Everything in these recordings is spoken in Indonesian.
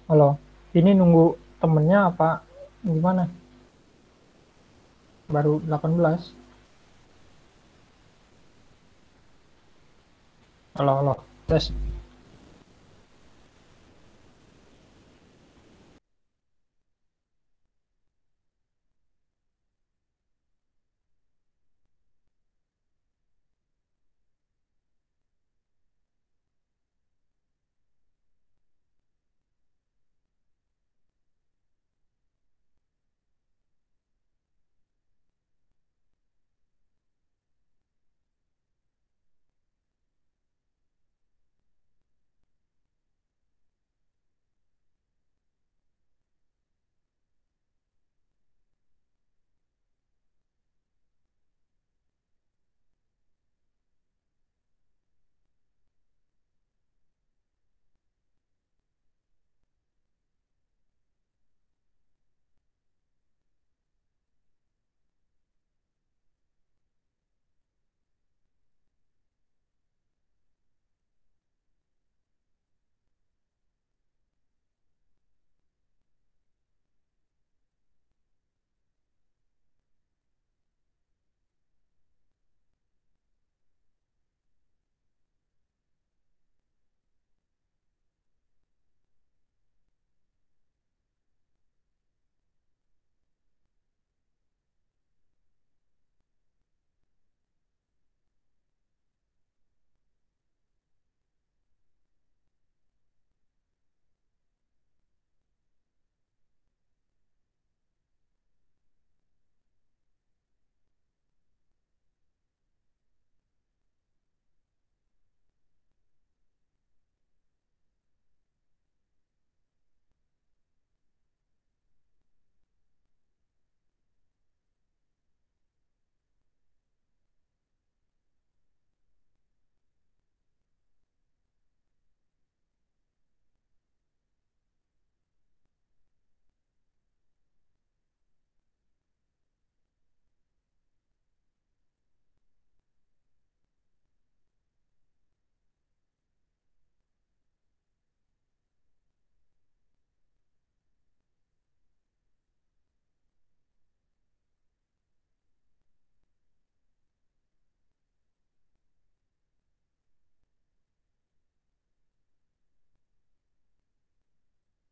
Halo, ini nunggu temennya apa gimana? Baru 18. Halo, halo. Tes.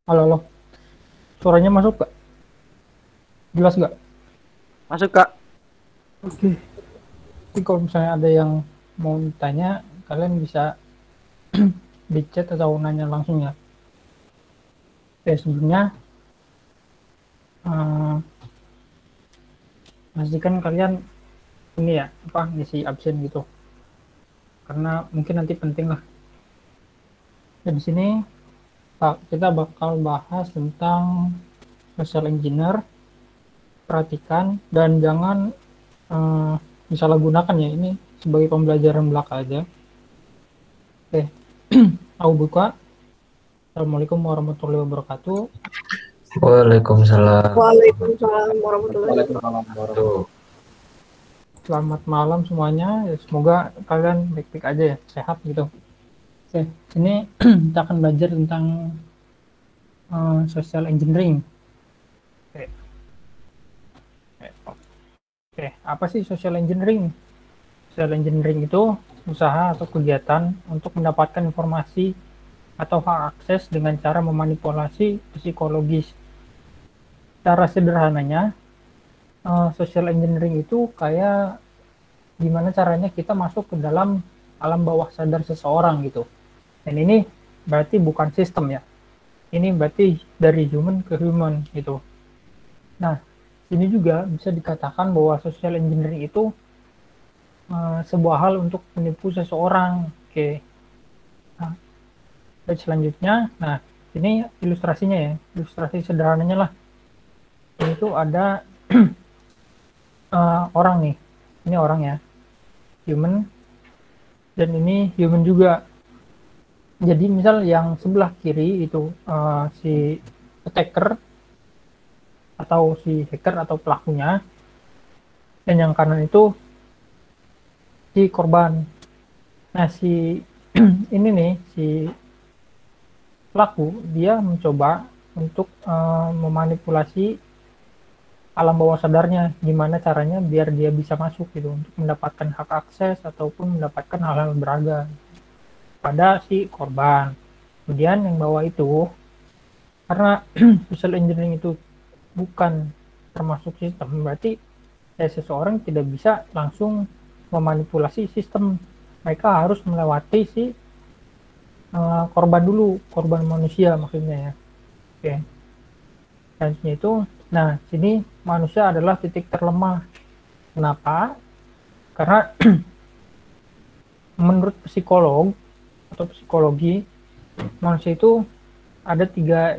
Halo, halo. Suaranya masuk gak? Jelas gak? Masuk Kak. Oke. Jadi kalau misalnya ada yang mau tanya, kalian bisa di chat atau nanya langsung ya. Oke, sebelumnya eh, pastikan kalian ini ya, apa ngisi absen gitu. Karena mungkin nanti penting lah. Dan di sini kita bakal bahas tentang social engineer. Perhatikan dan jangan eh, disalahgunakan ya, ini sebagai pembelajaran belaka aja. Oke, aku buka. Assalamualaikum warahmatullahi wabarakatuh. Waalaikumsalam Waalaikumsalam warahmatullahi Waalaikumsalam wabarakatuh. tuh. warahmatullahi. Selamat malam semuanya. Ya, semoga kalian baik-baik aja ya, sehat gitu. Oke, ini kita akan belajar tentang social engineering. Oke, oke, apa sih social engineering? Social engineering itu usaha atau kegiatan untuk mendapatkan informasi atau hak akses dengan cara memanipulasi psikologis. Cara sederhananya, social engineering itu kayak gimana caranya kita masuk ke dalam alam bawah sadar seseorang gitu. Dan ini berarti bukan sistem ya. Ini berarti dari human ke human gitu. Nah, ini juga bisa dikatakan bahwa social engineering itu sebuah hal untuk menipu seseorang. Oke. Nah, dan selanjutnya, nah ini ilustrasinya ya, ilustrasi sederhananya lah. Ini tuh ada orang nih, ini orang ya, human, dan ini human juga. Jadi misal yang sebelah kiri itu si attacker atau si hacker atau pelakunya, dan yang kanan itu si korban. Nah si ini nih si pelaku dia mencoba untuk memanipulasi alam bawah sadarnya, gimana caranya biar dia bisa masuk gitu untuk mendapatkan hak akses ataupun mendapatkan hal-hal berharga pada si korban. Kemudian yang bawah itu, karena social engineering itu bukan termasuk sistem, berarti seseorang tidak bisa langsung memanipulasi sistem. Mereka harus melewati si korban dulu, korban manusia maksudnya ya. Oke. Selanjutnya itu, nah sini manusia adalah titik terlemah. Kenapa? Karena menurut psikolog atau psikologi, manusia itu ada tiga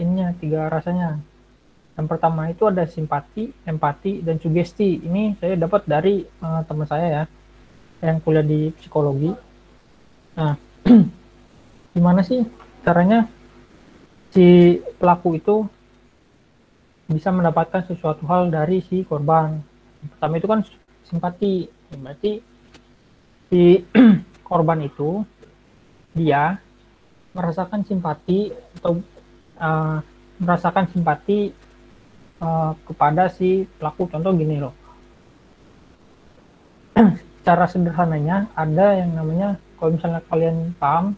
rasanya. Yang pertama itu ada simpati, empati, dan sugesti. Ini saya dapat dari teman saya ya, yang kuliah di psikologi. Nah, gimana sih caranya si pelaku itu bisa mendapatkan sesuatu hal dari si korban? Yang pertama itu kan simpati. Berarti si korban itu dia merasakan simpati atau merasakan simpati kepada si pelaku. Contoh gini loh, cara sederhananya ada yang namanya, kalau misalnya kalian paham,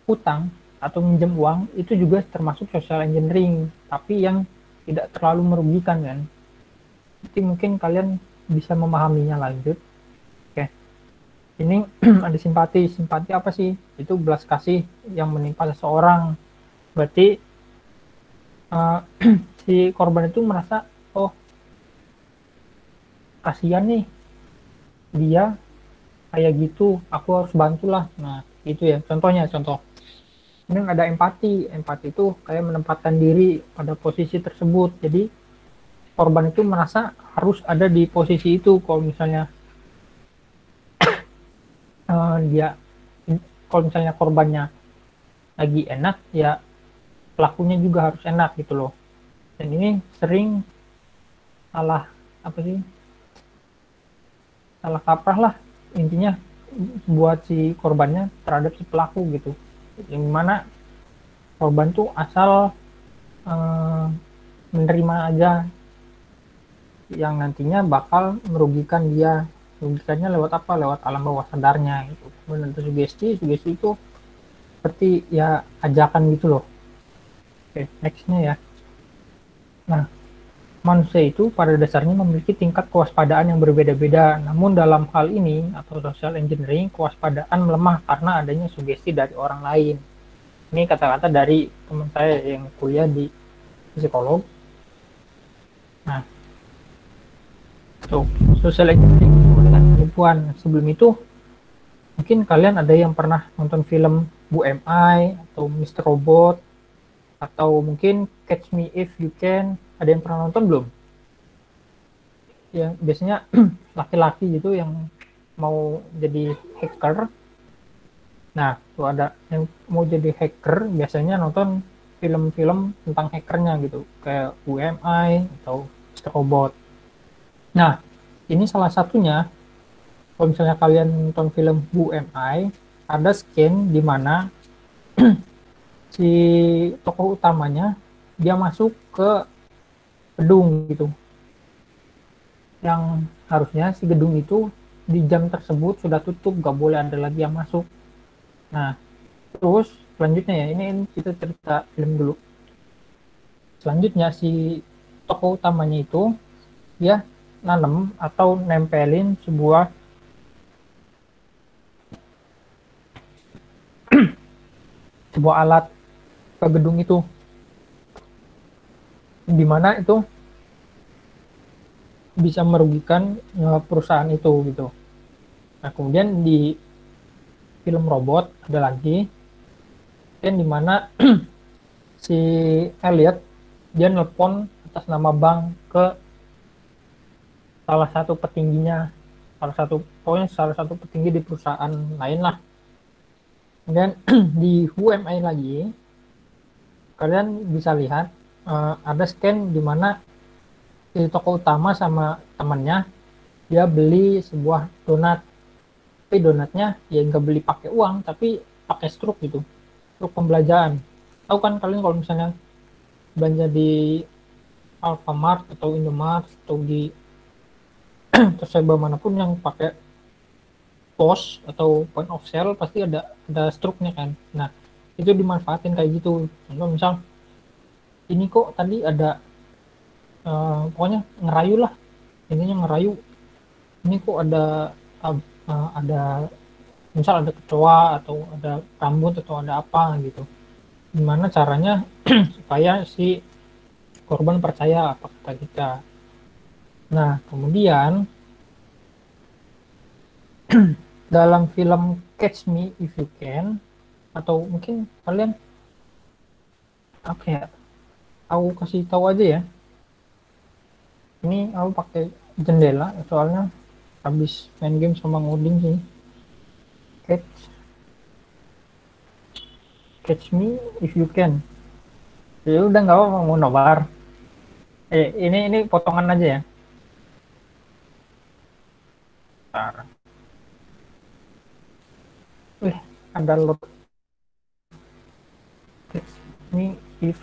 utang atau minjem uang itu juga termasuk social engineering, tapi yang tidak terlalu merugikan kan. Jadi mungkin kalian bisa memahaminya lanjut. Oke, ini ada simpati. Simpati apa sih? Itu belas kasih yang menimpa seseorang. Berarti si korban itu merasa, oh kasihan nih dia kayak gitu, aku harus bantulah. Nah itu ya contohnya. Ini ada empati. Empati itu kayak menempatkan diri pada posisi tersebut. Jadi korban itu merasa harus ada di posisi itu. Kalau misalnya kalau misalnya korbannya lagi enak, ya pelakunya juga harus enak gitu loh. Dan ini sering salah kaprah lah intinya buat si korbannya terhadap si pelaku gitu, yang mana korban tuh asal menerima aja yang nantinya bakal merugikan dia. Merugikannya lewat apa? Lewat alam bawah sadarnya gitu. Kemudian sugesti itu seperti ya ajakan gitu loh. Oke, nextnya ya. Nah, manusia itu pada dasarnya memiliki tingkat kewaspadaan yang berbeda-beda. Namun dalam hal ini atau social engineering, kewaspadaan melemah karena adanya sugesti dari orang lain. Ini kata-kata dari teman saya yang kuliah di psikolog. Nah, social engineering dengan penipuan. Sebelum itu, mungkin kalian ada yang pernah nonton film Bu M.I. atau Mr. Robot, atau mungkin Catch Me If You Can. Ada yang pernah nonton belum? Yang biasanya laki-laki gitu yang mau jadi hacker. Nah, tuh ada yang mau jadi hacker biasanya nonton film-film tentang hackernya gitu, kayak UMI atau Mr. Robot. Nah, ini salah satunya. Kalau misalnya kalian nonton film UMI, ada scene di mana si tokoh utamanya dia masuk ke gedung gitu, yang harusnya si gedung itu di jam tersebut sudah tutup, gak boleh ada lagi yang masuk. Nah, terus selanjutnya ya, ini kita cerita film dulu. Selanjutnya si tokoh utamanya itu dia nanam atau nempelin sebuah alat ke gedung itu, dimana itu bisa merugikan perusahaan itu gitu. Nah, kemudian di film Robot ada lagi dan dimana si Elliot dia nelpon atas nama bank ke salah satu petingginya, salah satu petinggi di perusahaan lain lah. Kemudian di UMI lagi kalian bisa lihat ada scan di mana si tokoh utama sama temannya dia beli sebuah donat, tapi donatnya ya nggak beli pakai uang, tapi pakai struk gitu, struk pembelanjaan. Tahu kan kalian kalau misalnya belanja di Alfamart atau Indomart atau di tersebar manapun yang pakai pos atau point of sale pasti ada struknya kan. Nah, itu dimanfaatin kayak gitu. Contoh misal ini kok tadi ada pokoknya ngerayu lah, intinya ngerayu. Ini kok ada misal ada kecoa atau ada rambut atau ada apa gitu. Gimana caranya supaya si korban percaya apa kata kita. Nah, kemudian dalam film Catch Me If You Can, atau mungkin kalian apa ya, aku kasih tahu aja ya, ini aku pakai jendela soalnya habis main game sama ngoding sih. Catch Me If You Can, ya udah nggak apa mau nobar, ini potongan aja ya. Bentar. Ada load. Catch Me If,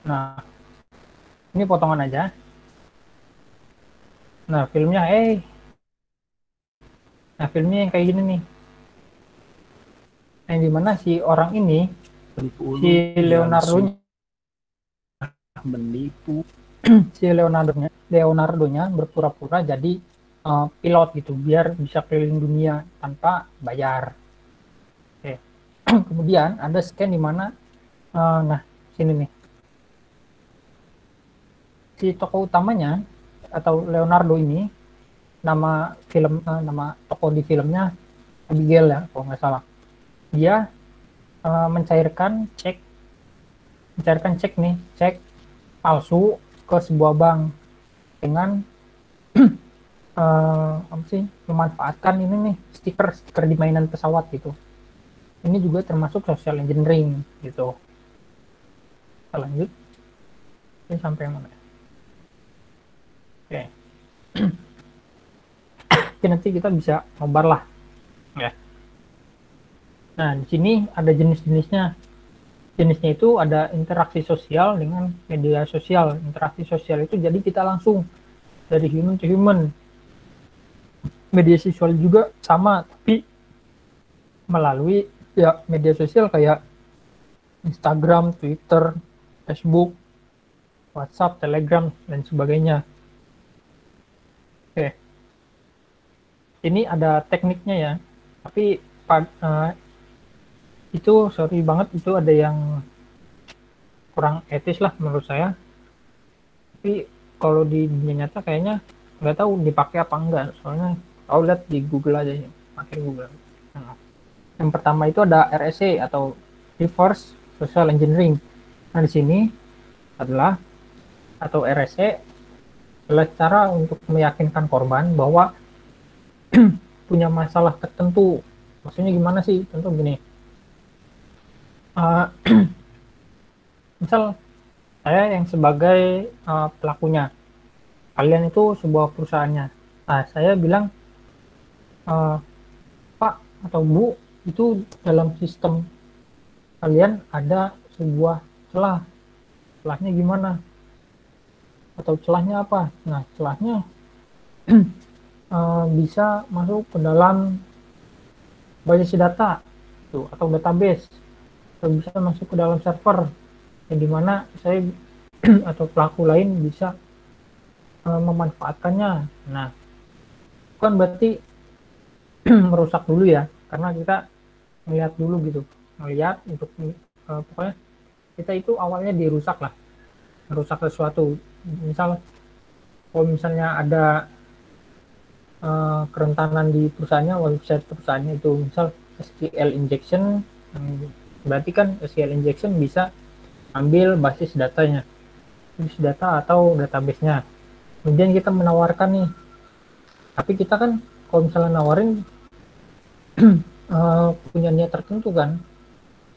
nah ini potongan aja. Nah filmnya yang kayak gini nih, yang dimana si orang ini, si Leonardo menipu si Leonardo-nya berpura-pura jadi pilot gitu biar bisa keliling dunia tanpa bayar. Oke. Kemudian ada scan di mana nah sini nih si tokoh utamanya atau Leonardo ini, nama tokoh di filmnya Abigail ya kalau nggak salah. Dia mencairkan cek palsu ke sebuah bank dengan apa sih, memanfaatkan ini nih stiker di mainan pesawat gitu. Ini juga termasuk social engineering gitu. Kita lanjut. Ini sampai yang mana? Oke. Oke, nanti kita bisa nobar lah. Ya. Nah, di sini ada jenis-jenisnya. Jenisnya itu ada interaksi sosial dengan media sosial. Interaksi sosial itu jadi kita langsung dari human to human. Media sosial juga sama, tapi melalui ya media sosial kayak Instagram, Twitter, Facebook, WhatsApp, Telegram, dan sebagainya. Oke. Ini ada tekniknya ya, tapi itu sorry banget, itu ada yang kurang etis lah menurut saya. Tapi kalau di dunia nyata kayaknya nggak tahu dipakai apa enggak, soalnya aku lihat di Google aja ya, pakai Google. Nah, yang pertama itu ada RSE atau Reverse Social Engineering. Nah, di sini adalah atau RSE adalah cara untuk meyakinkan korban bahwa punya masalah tertentu. Maksudnya gimana sih? Contoh gini, misal saya yang sebagai pelakunya, kalian itu sebuah perusahaannya. Nah, saya bilang, Pak atau Bu, itu dalam sistem kalian ada sebuah celah. Celahnya gimana? Atau celahnya apa? Nah, celahnya bisa masuk ke dalam basis data tuh, atau database, atau bisa masuk ke dalam server, yang dimana saya atau pelaku lain bisa memanfaatkannya. Nah, kan berarti merusak dulu ya, karena kita melihat dulu gitu, melihat untuk pokoknya kita itu awalnya dirusak lah, merusak sesuatu. Misal kalau misalnya ada kerentanan di perusahaannya, website perusahaannya itu misal SQL injection, berarti kan SQL injection bisa ambil basis datanya, basis data atau database-nya. Kemudian kita menawarkan nih, tapi kita kan kalau misalnya nawarin punya niat tertentu kan,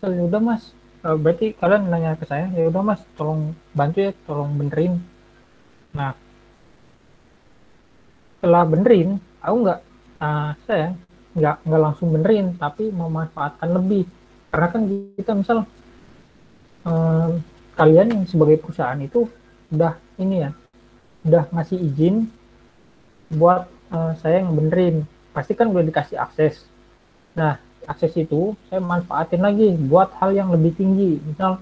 so, ya udah mas, berarti kalian nanya ke saya, ya udah mas tolong bantu ya, tolong benerin. Nah, setelah benerin, aku nggak, saya nggak langsung benerin, tapi memanfaatkan lebih. Karena kan kita misal kalian yang sebagai perusahaan itu udah ini ya, udah ngasih izin buat saya yang benerin, pasti kan udah dikasih akses. Nah, akses itu saya manfaatin lagi buat hal yang lebih tinggi. Misal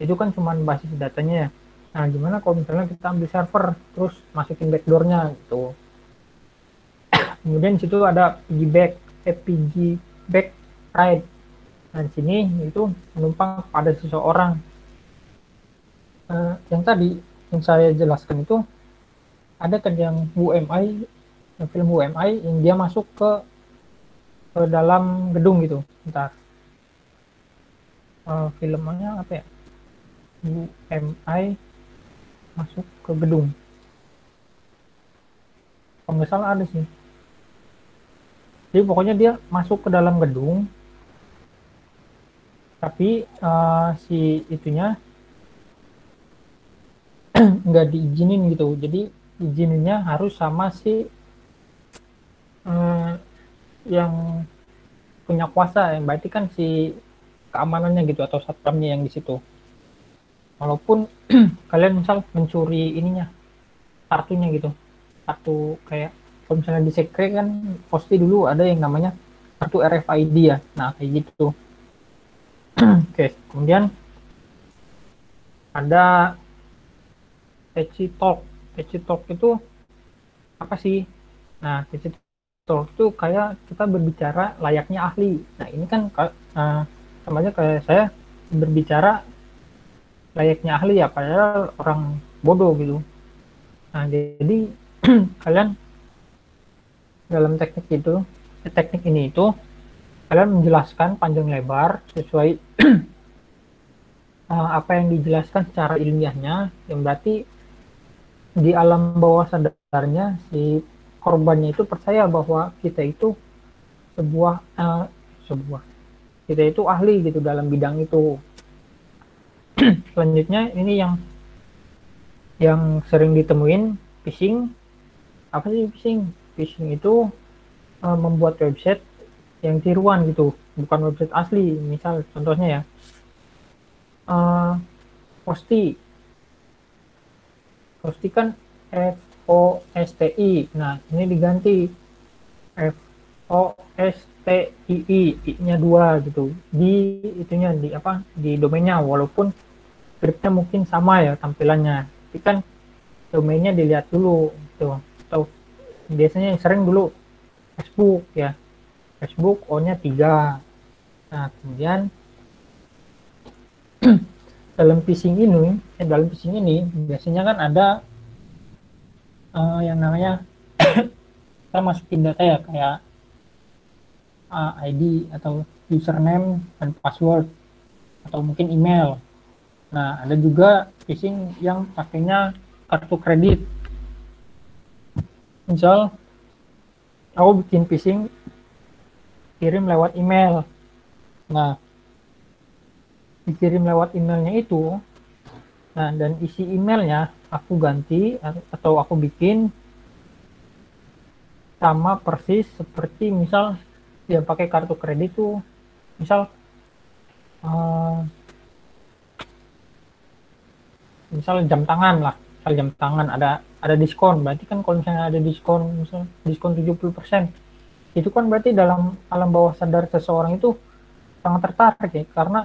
itu kan cuma basis datanya ya. Nah, gimana kalau misalnya kita ambil server terus masukin backdoornya gitu. Kemudian di situ ada piggyback ride. Nah, di sini itu menumpang pada seseorang. Yang tadi yang saya jelaskan itu ada kan yang UMI, yang film UMI yang dia masuk ke dalam gedung gitu. Bentar. Filmnya apa ya? UMI masuk ke gedung. Kalau nggak salah ada sih. Jadi pokoknya dia masuk ke dalam gedung, tapi si itunya nggak diizinin gitu. Jadi izinnya harus sama si yang punya kuasa, yang berarti kan si keamanannya gitu atau satpamnya yang di situ. Walaupun kalian misal mencuri ininya, kartunya gitu, kartu kayak kalau misalnya di sekre kan pasti dulu ada yang namanya kartu RFID ya. Nah kayak gitu. Oke, kemudian ada Teci Talk. Teci Talk itu apa sih? Nah, Teci Talk itu kayak kita berbicara layaknya ahli. Nah, ini kan sama aja kayak saya berbicara layaknya ahli ya, padahal orang bodoh gitu. Nah, jadi kalian dalam teknik ini itu kalian menjelaskan panjang lebar sesuai apa yang dijelaskan secara ilmiahnya, yang berarti di alam bawah sadarnya si korbannya itu percaya bahwa kita itu sebuah kita itu ahli gitu dalam bidang itu. Selanjutnya ini yang sering ditemuin phishing. Apa sih phishing? Phishing itu membuat website yang tiruan gitu, bukan website asli. Misal contohnya ya, Posti kan FOSTI. Nah, ini diganti FOSTII, I-nya 2 gitu. Di itunya di apa? Di domainnya, walaupun scriptnya mungkin sama ya tampilannya. Tapi kan domainnya dilihat dulu gitu. Atau biasanya yang sering dulu Facebook ya. Facebook O-nya 3. Nah, kemudian dalam phishing ini biasanya kan ada yang namanya kita masukin data ya, kayak ID atau username dan password atau mungkin email. Nah, ada juga phishing yang pakainya kartu kredit. Misal aku bikin phishing kirim lewat email. Nah, dikirim lewat emailnya itu, nah dan isi emailnya aku ganti atau aku bikin sama persis seperti misal dia pakai kartu kredit tuh, misal jam tangan lah, misal jam tangan ada diskon, berarti kan kalau misalnya ada diskon, misal diskon 70%, itu kan berarti dalam alam bawah sadar seseorang itu sangat tertarik ya, karena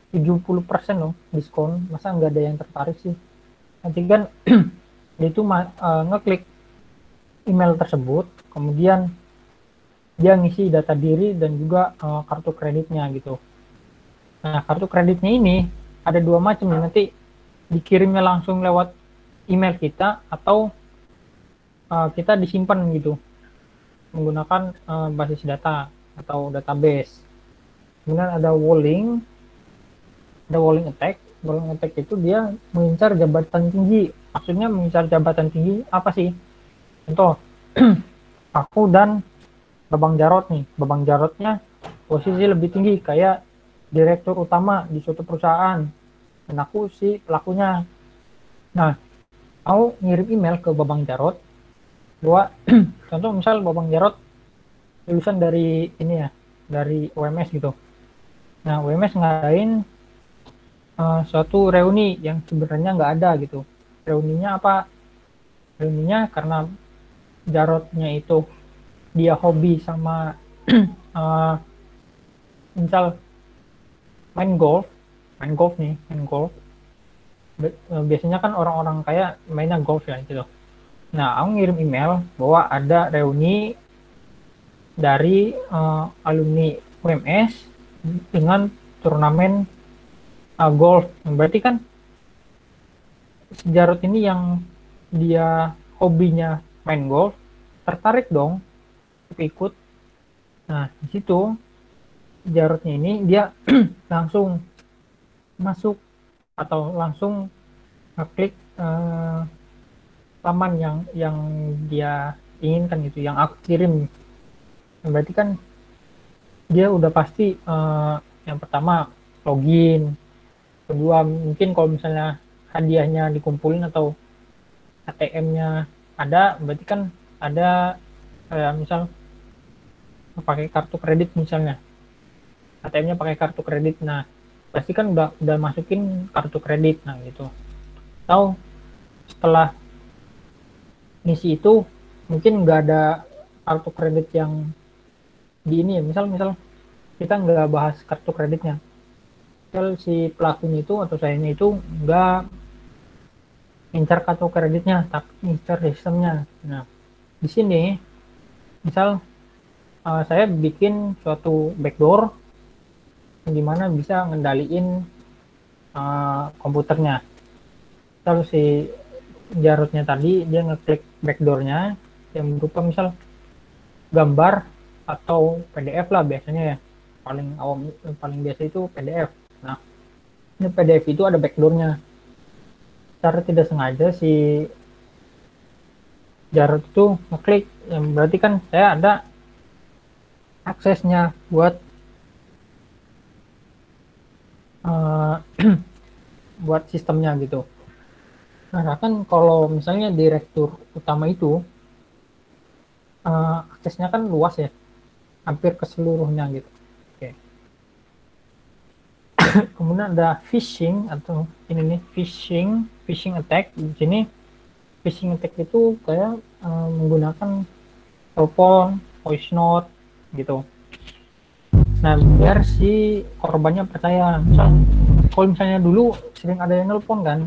70% loh diskon, masa nggak ada yang tertarik sih. Nanti kan dia itu ngeklik email tersebut, kemudian dia ngisi data diri dan juga kartu kreditnya gitu. Nah, kartu kreditnya ini ada 2 macam ya, nanti dikirimnya langsung lewat email kita atau kita disimpan gitu menggunakan basis data atau database. Kemudian ada walling attack. Walling attack itu dia mengincar jabatan tinggi. Maksudnya mengincar jabatan tinggi apa sih? Contoh, aku dan Babang Jarot nih. Babang Jarotnya posisi lebih tinggi kayak direktur utama di suatu perusahaan. Dan aku si pelakunya. Nah, aku ngirim email ke Babang Jarot bahwa contoh misal Babang Jarot lulusan dari ini ya, dari UMS gitu. Nah, UMS ngadain suatu reuni yang sebenarnya nggak ada gitu. Reuninya apa? Reuninya karena Jarotnya itu dia hobi sama uh, misal main golf nih, main golf. Biasanya kan orang-orang kaya mainnya golf ya gitu. Nah, aku ngirim email bahwa ada reuni dari alumni UMS dengan turnamen golf. Berarti kan Jarot ini yang dia hobinya main golf, tertarik dong untuk ikut. Nah, di situ Jarotnya ini dia langsung masuk atau langsung ngeklik laman yang dia inginkan gitu, yang aku kirim. Berarti kan dia udah pasti yang pertama login, kedua mungkin kalau misalnya hadiahnya dikumpulin atau ATM-nya ada, berarti kan ada misal pakai kartu kredit misalnya, ATM-nya pakai kartu kredit. Nah, pasti kan udah masukin kartu kredit, nah gitu. Atau setelah ngisi itu mungkin nggak ada kartu kredit yang di ini ya, misal kita nggak bahas kartu kreditnya, misal si pelakunya itu atau sayanya itu nggak ngincar kartu kreditnya tapi ngincar sistemnya. Nah, di sini misal saya bikin suatu backdoor di mana bisa ngendaliin komputernya. Misal si Jarutnya tadi dia ngeklik backdoornya yang berupa misal gambar atau PDF lah biasanya ya, paling awam paling biasa itu PDF. Nah, ini PDF itu ada backdoornya. Secara tidak sengaja si Jarut itu ngeklik, yang berarti kan saya ada aksesnya buat buat sistemnya gitu. Nah, kan kalau misalnya direktur utama itu aksesnya kan luas ya, hampir ke seluruhnya gitu. Oke. Kemudian ada phishing atau ini nih phishing attack. Di sini phishing attack itu kayak menggunakan telepon, voice note gitu. Nah, biar si korbannya percaya. Kalau misalnya dulu sering ada yang nelpon kan,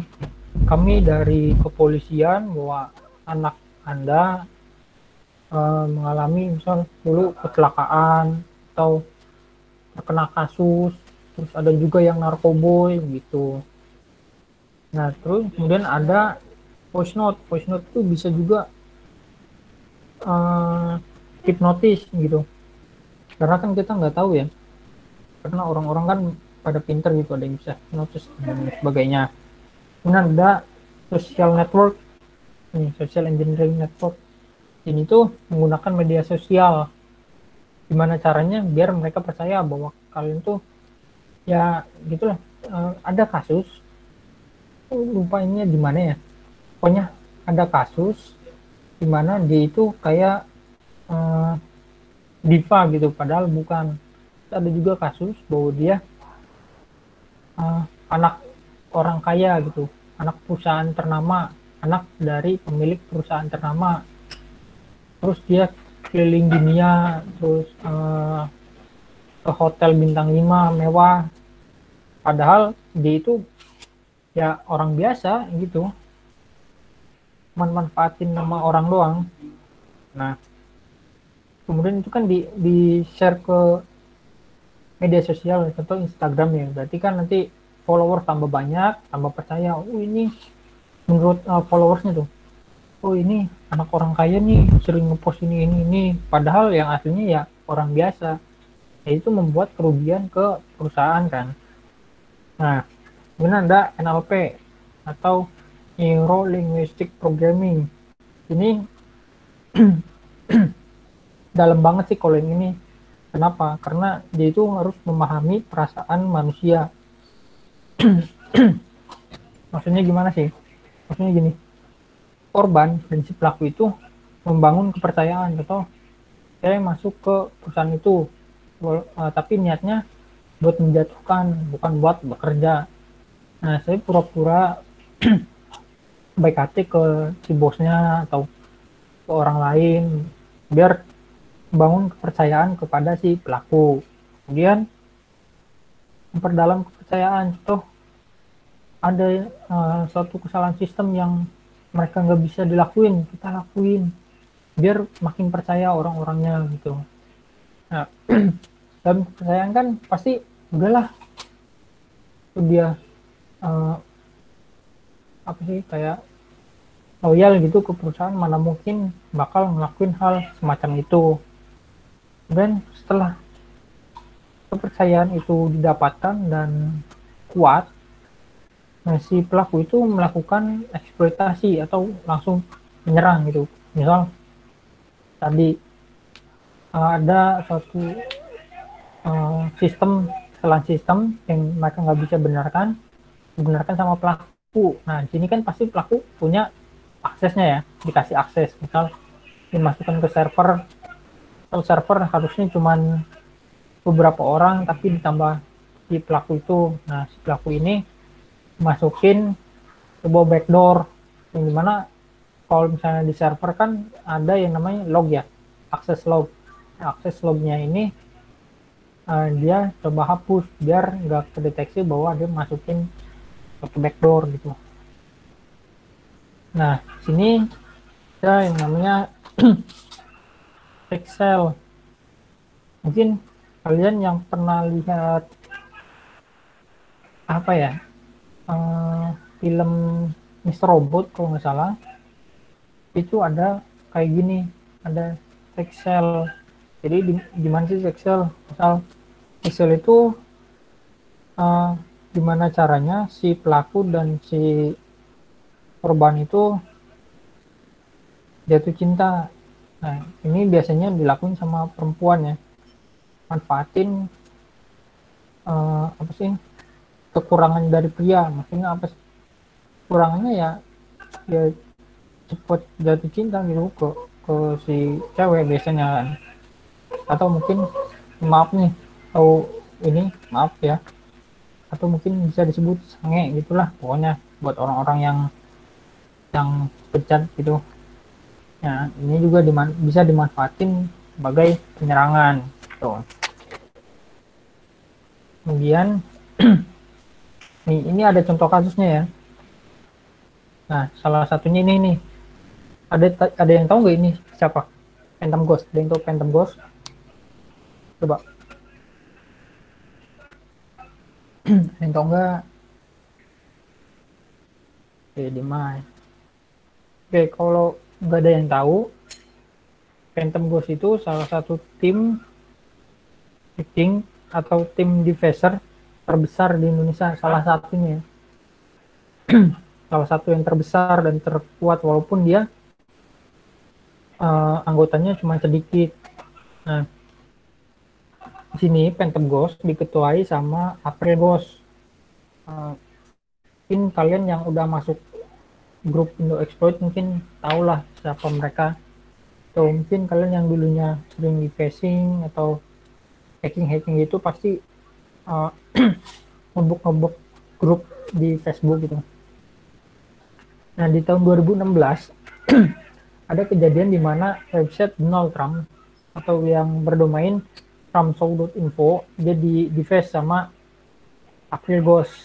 kami dari kepolisian bahwa anak Anda mengalami misal dulu kecelakaan atau terkena kasus, terus ada juga yang narkoboy gitu. Nah, terus kemudian ada voice note itu bisa juga hipnotis gitu, karena kan kita nggak tahu ya, karena orang-orang kan pada pinter gitu, ada yang bisa hipnotis dan sebagainya. Kemudian ada social network, social engineering network. Ini tuh menggunakan media sosial. Gimana caranya biar mereka percaya bahwa kalian tuh ya gitulah, ada kasus, lupa ininya di mana ya, pokoknya ada kasus di mana dia itu kayak diva gitu, padahal bukan. Ada juga kasus bahwa dia anak orang kaya gitu, anak perusahaan ternama, anak dari pemilik perusahaan ternama, terus dia keliling dunia, terus ke hotel bintang 5 mewah, padahal dia itu ya orang biasa gitu, manfaatin nama orang doang. Nah, kemudian itu kan di share ke media sosial, contoh Instagram ya, berarti kan nanti follower tambah banyak, tambah percaya, oh ini menurut followersnya tuh, oh ini anak orang kaya nih, sering ngepost ini, padahal yang aslinya ya orang biasa. Ya, itu membuat kerugian ke perusahaan kan. Nah, kemudian ada NLP atau Neuro Linguistic Programming. Ini dalam banget sih kalau yang ini. Kenapa? Karena dia itu harus memahami perasaan manusia. Maksudnya gimana sih? Maksudnya gini, korban dan si pelaku itu membangun kepercayaan, atau saya masuk ke perusahaan itu, tapi niatnya buat menjatuhkan, bukan buat bekerja. Nah, saya pura-pura baik hati ke si bosnya atau ke orang lain, biar bangun kepercayaan kepada si pelaku. Kemudian memperdalam kepercayaan, toh ada suatu kesalahan sistem yang mereka nggak bisa dilakuin, kita lakuin, biar makin percaya orang-orangnya gitu. Nah, dalam kepercayaan kan pasti udahlah, dia uh, apa sih, kayak loyal gitu ke perusahaan, mana mungkin bakal ngelakuin hal semacam itu. Dan setelah kepercayaan itu didapatkan dan kuat, nah si pelaku itu melakukan eksploitasi atau langsung menyerang gitu. Misal tadi ada suatu sistem, kesalahan sistem yang mereka nggak bisa dibenarkan sama pelaku. Nah, di sini kan pasti pelaku punya aksesnya ya, dikasih akses, misal dimasukkan ke server, atau server harusnya cuma beberapa orang, tapi ditambah si pelaku itu. Nah, si pelaku ini masukin sebuah backdoor, yang dimana kalau misalnya di server kan ada yang namanya log ya, akses log. Nah, akses lognya ini dia coba hapus biar nggak kedeteksi bahwa dia masukin ke backdoor gitu. Nah, sini ada yang namanya Excel. Mungkin kalian yang pernah lihat apa ya, film Mr. Robot kalau nggak salah, itu ada kayak gini, ada Excel. Jadi gimana sih Excel? Misal Excel itu gimana caranya si pelaku dan si korban itu jatuh cinta. Nah, ini biasanya dilakuin sama perempuan ya, manfaatin apa sih, kekurangan dari pria. Maksudnya apa sih kekurangannya ya, ya cepet jatuh cinta gitu ke si cewek biasanya kan. Atau mungkin, maaf nih, atau ini maaf ya, atau mungkin bisa disebut sange gitulah pokoknya, buat orang-orang yang pecat gitu. Nah, ini juga bisa dimanfaatin sebagai penyerangan gitu. Kemudian ini ada contoh kasusnya ya. Nah, salah satunya ini nih, ada yang tahu nggak ini siapa? Phantom Ghost. Ada yang tahu Phantom Ghost? Coba. Ada yang tahu nggak? Oke, dimana? Oke, kalau nggak ada yang tahu, Phantom Ghost itu salah satu tim hacking atau tim devicer terbesar di Indonesia, salah satunya. Salah satu yang terbesar dan terkuat, walaupun dia anggotanya cuma sedikit. Nah, di sini Phantom Ghost diketuai sama April Ghost. Mungkin kalian yang udah masuk grup Indo Exploit mungkin tahulah siapa mereka. Atau mungkin kalian yang dulunya sering di phishing atau hacking itu pasti ngebuk grup di Facebook gitu. Nah, di tahun 2016 ada kejadian di mana website Donald Trump atau yang berdomain trumpshow.info dia di-face sama April Ghost.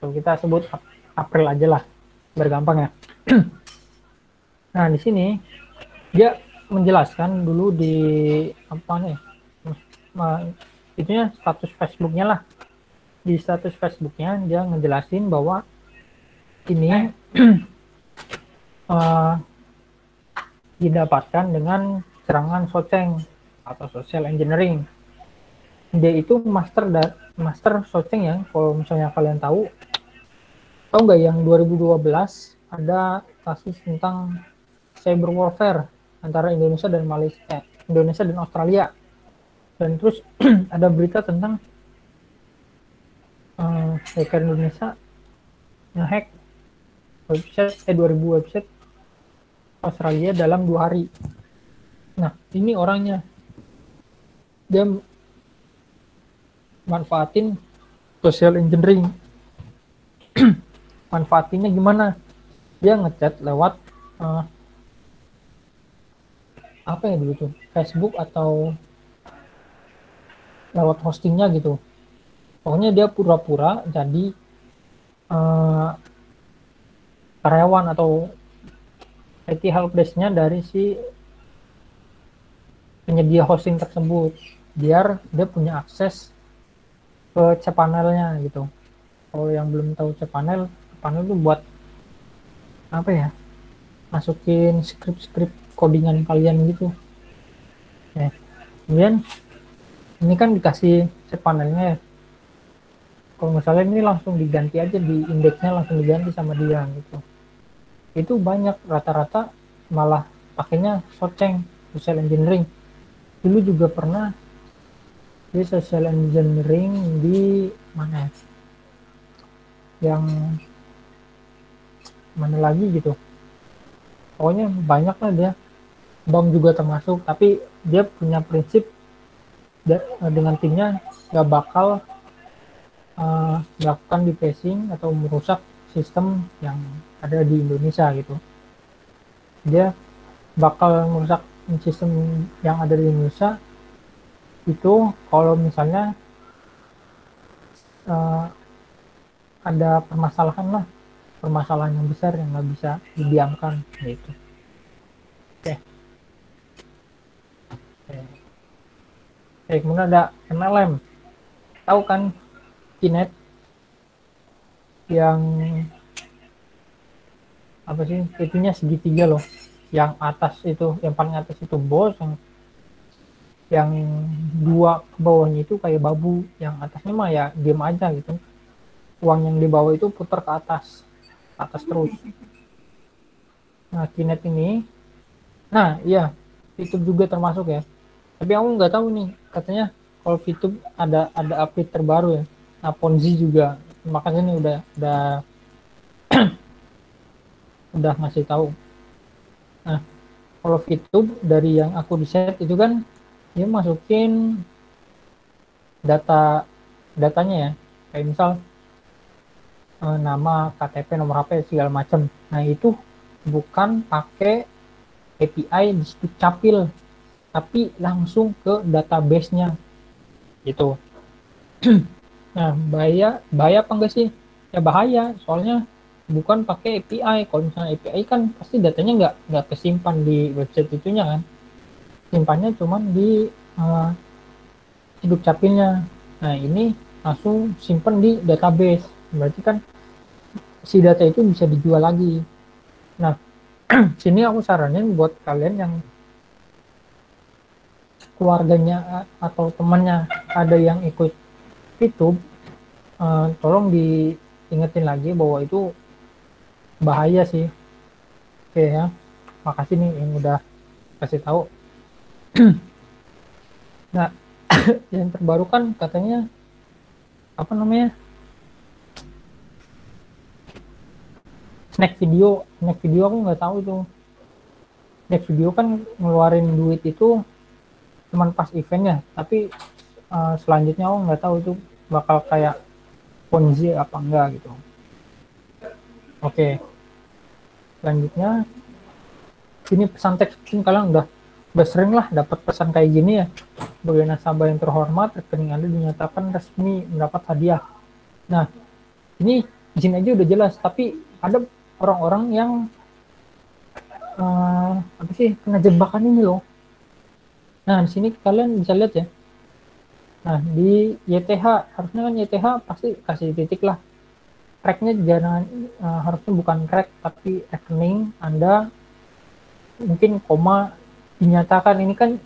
So, kita sebut April aja lah, bergampang ya. Nah, di sini dia menjelaskan dulu di apa nih, itunya status Facebooknya lah. Di status Facebooknya dia ngejelasin bahwa ini didapatkan dengan serangan soceng atau social engineering. Dia itu master soceng ya. Kalau misalnya kalian tahu nggak yang 2012 ada kasus tentang cyber warfare antara Indonesia dan Malaysia, Indonesia dan Australia. Dan terus ada berita tentang hacker Indonesia ngehack website 2000 website Australia dalam 2 hari. Nah, ini orangnya, dia manfaatin social engineering. Manfaatinnya gimana? Dia ngechat lewat uh, apa ya dulu tuh, Facebook atau lewat hostingnya gitu. Pokoknya dia pura-pura jadi uh, karyawan atau IT helpdesk-nya dari si penyedia hosting tersebut, biar dia punya akses ke cPanel-nya gitu. Kalau yang belum tahu cPanel, cPanel itu buat apa ya? Masukin skrip-skrip codingan kalian gitu. Ya. Kemudian ini kan dikasih cPanel-nya ya. Kalau misalnya ini langsung diganti aja, di indeksnya langsung diganti sama dia gitu. Itu banyak, rata-rata malah pakainya Socing, social engineering. Dulu juga pernah di social engineering di mana ya? Yang mana lagi gitu. Pokoknya banyak lah dia. Bank juga termasuk, tapi dia punya prinsip dengan timnya gak bakal melakukan depressing atau merusak sistem yang ada di Indonesia gitu. Dia bakal merusak sistem yang ada di Indonesia itu kalau misalnya uh, ada permasalahan lah, permasalahan yang besar yang nggak bisa didiamkan gitu. Oke. Oke, kemudian ada MLM. Tahu kan Kinet yang apa sih, itunya segitiga loh, yang atas itu, yang paling atas itu bos, yang dua ke bawahnya itu kayak babu, yang atasnya mah ya diem aja gitu, uang yang di bawah itu putar ke atas terus. Nah, Kinet ini, nah iya, itu juga termasuk ya, tapi aku nggak tahu nih, katanya kalau VTube ada update terbaru ya. Nah, Ponzi juga, makanya ini udah ngasih tahu. Nah, kalau VTube dari yang aku riset itu kan dia masukin datanya ya, kayak misal nama, KTP, nomor HP segala macam. Nah, itu bukan pakai API di situ Capil, tapi langsung ke database-nya gitu. Nah, bahaya apa enggak sih? Ya bahaya, soalnya bukan pakai API. Kalau misalnya API kan pasti datanya nggak kesimpan di website itunya kan. Simpannya cuman di hidup capilnya. Nah, ini langsung simpan di database. Berarti kan si data itu bisa dijual lagi. Nah, sini aku saranin buat kalian yang keluarganya atau temannya ada yang ikut YouTube, tolong diingetin lagi bahwa itu bahaya sih. Oke ya, makasih nih yang udah kasih tahu. Nah, yang terbaru kan katanya apa namanya, snack video aku nggak tahu tuh. Snack video kan ngeluarin duit itu cuman pas eventnya, tapi selanjutnya aku nggak tahu itu bakal kayak Ponzi apa enggak gitu. Oke, selanjutnya ini pesan teks, mungkin kalian udah sering lah dapat pesan kayak gini ya. Sebagai nasabah yang terhormat, rekening Anda dinyatakan resmi mendapat hadiah. Nah, ini di sini aja udah jelas, tapi ada orang-orang yang apa sih, kena jebakan ini loh. Nah, di sini kalian bisa lihat ya. Nah, di YTH, harusnya kan YTH pasti kasih titik lah. Tracknya jangan, harusnya bukan track, tapi rekening Anda, mungkin koma dinyatakan, ini kan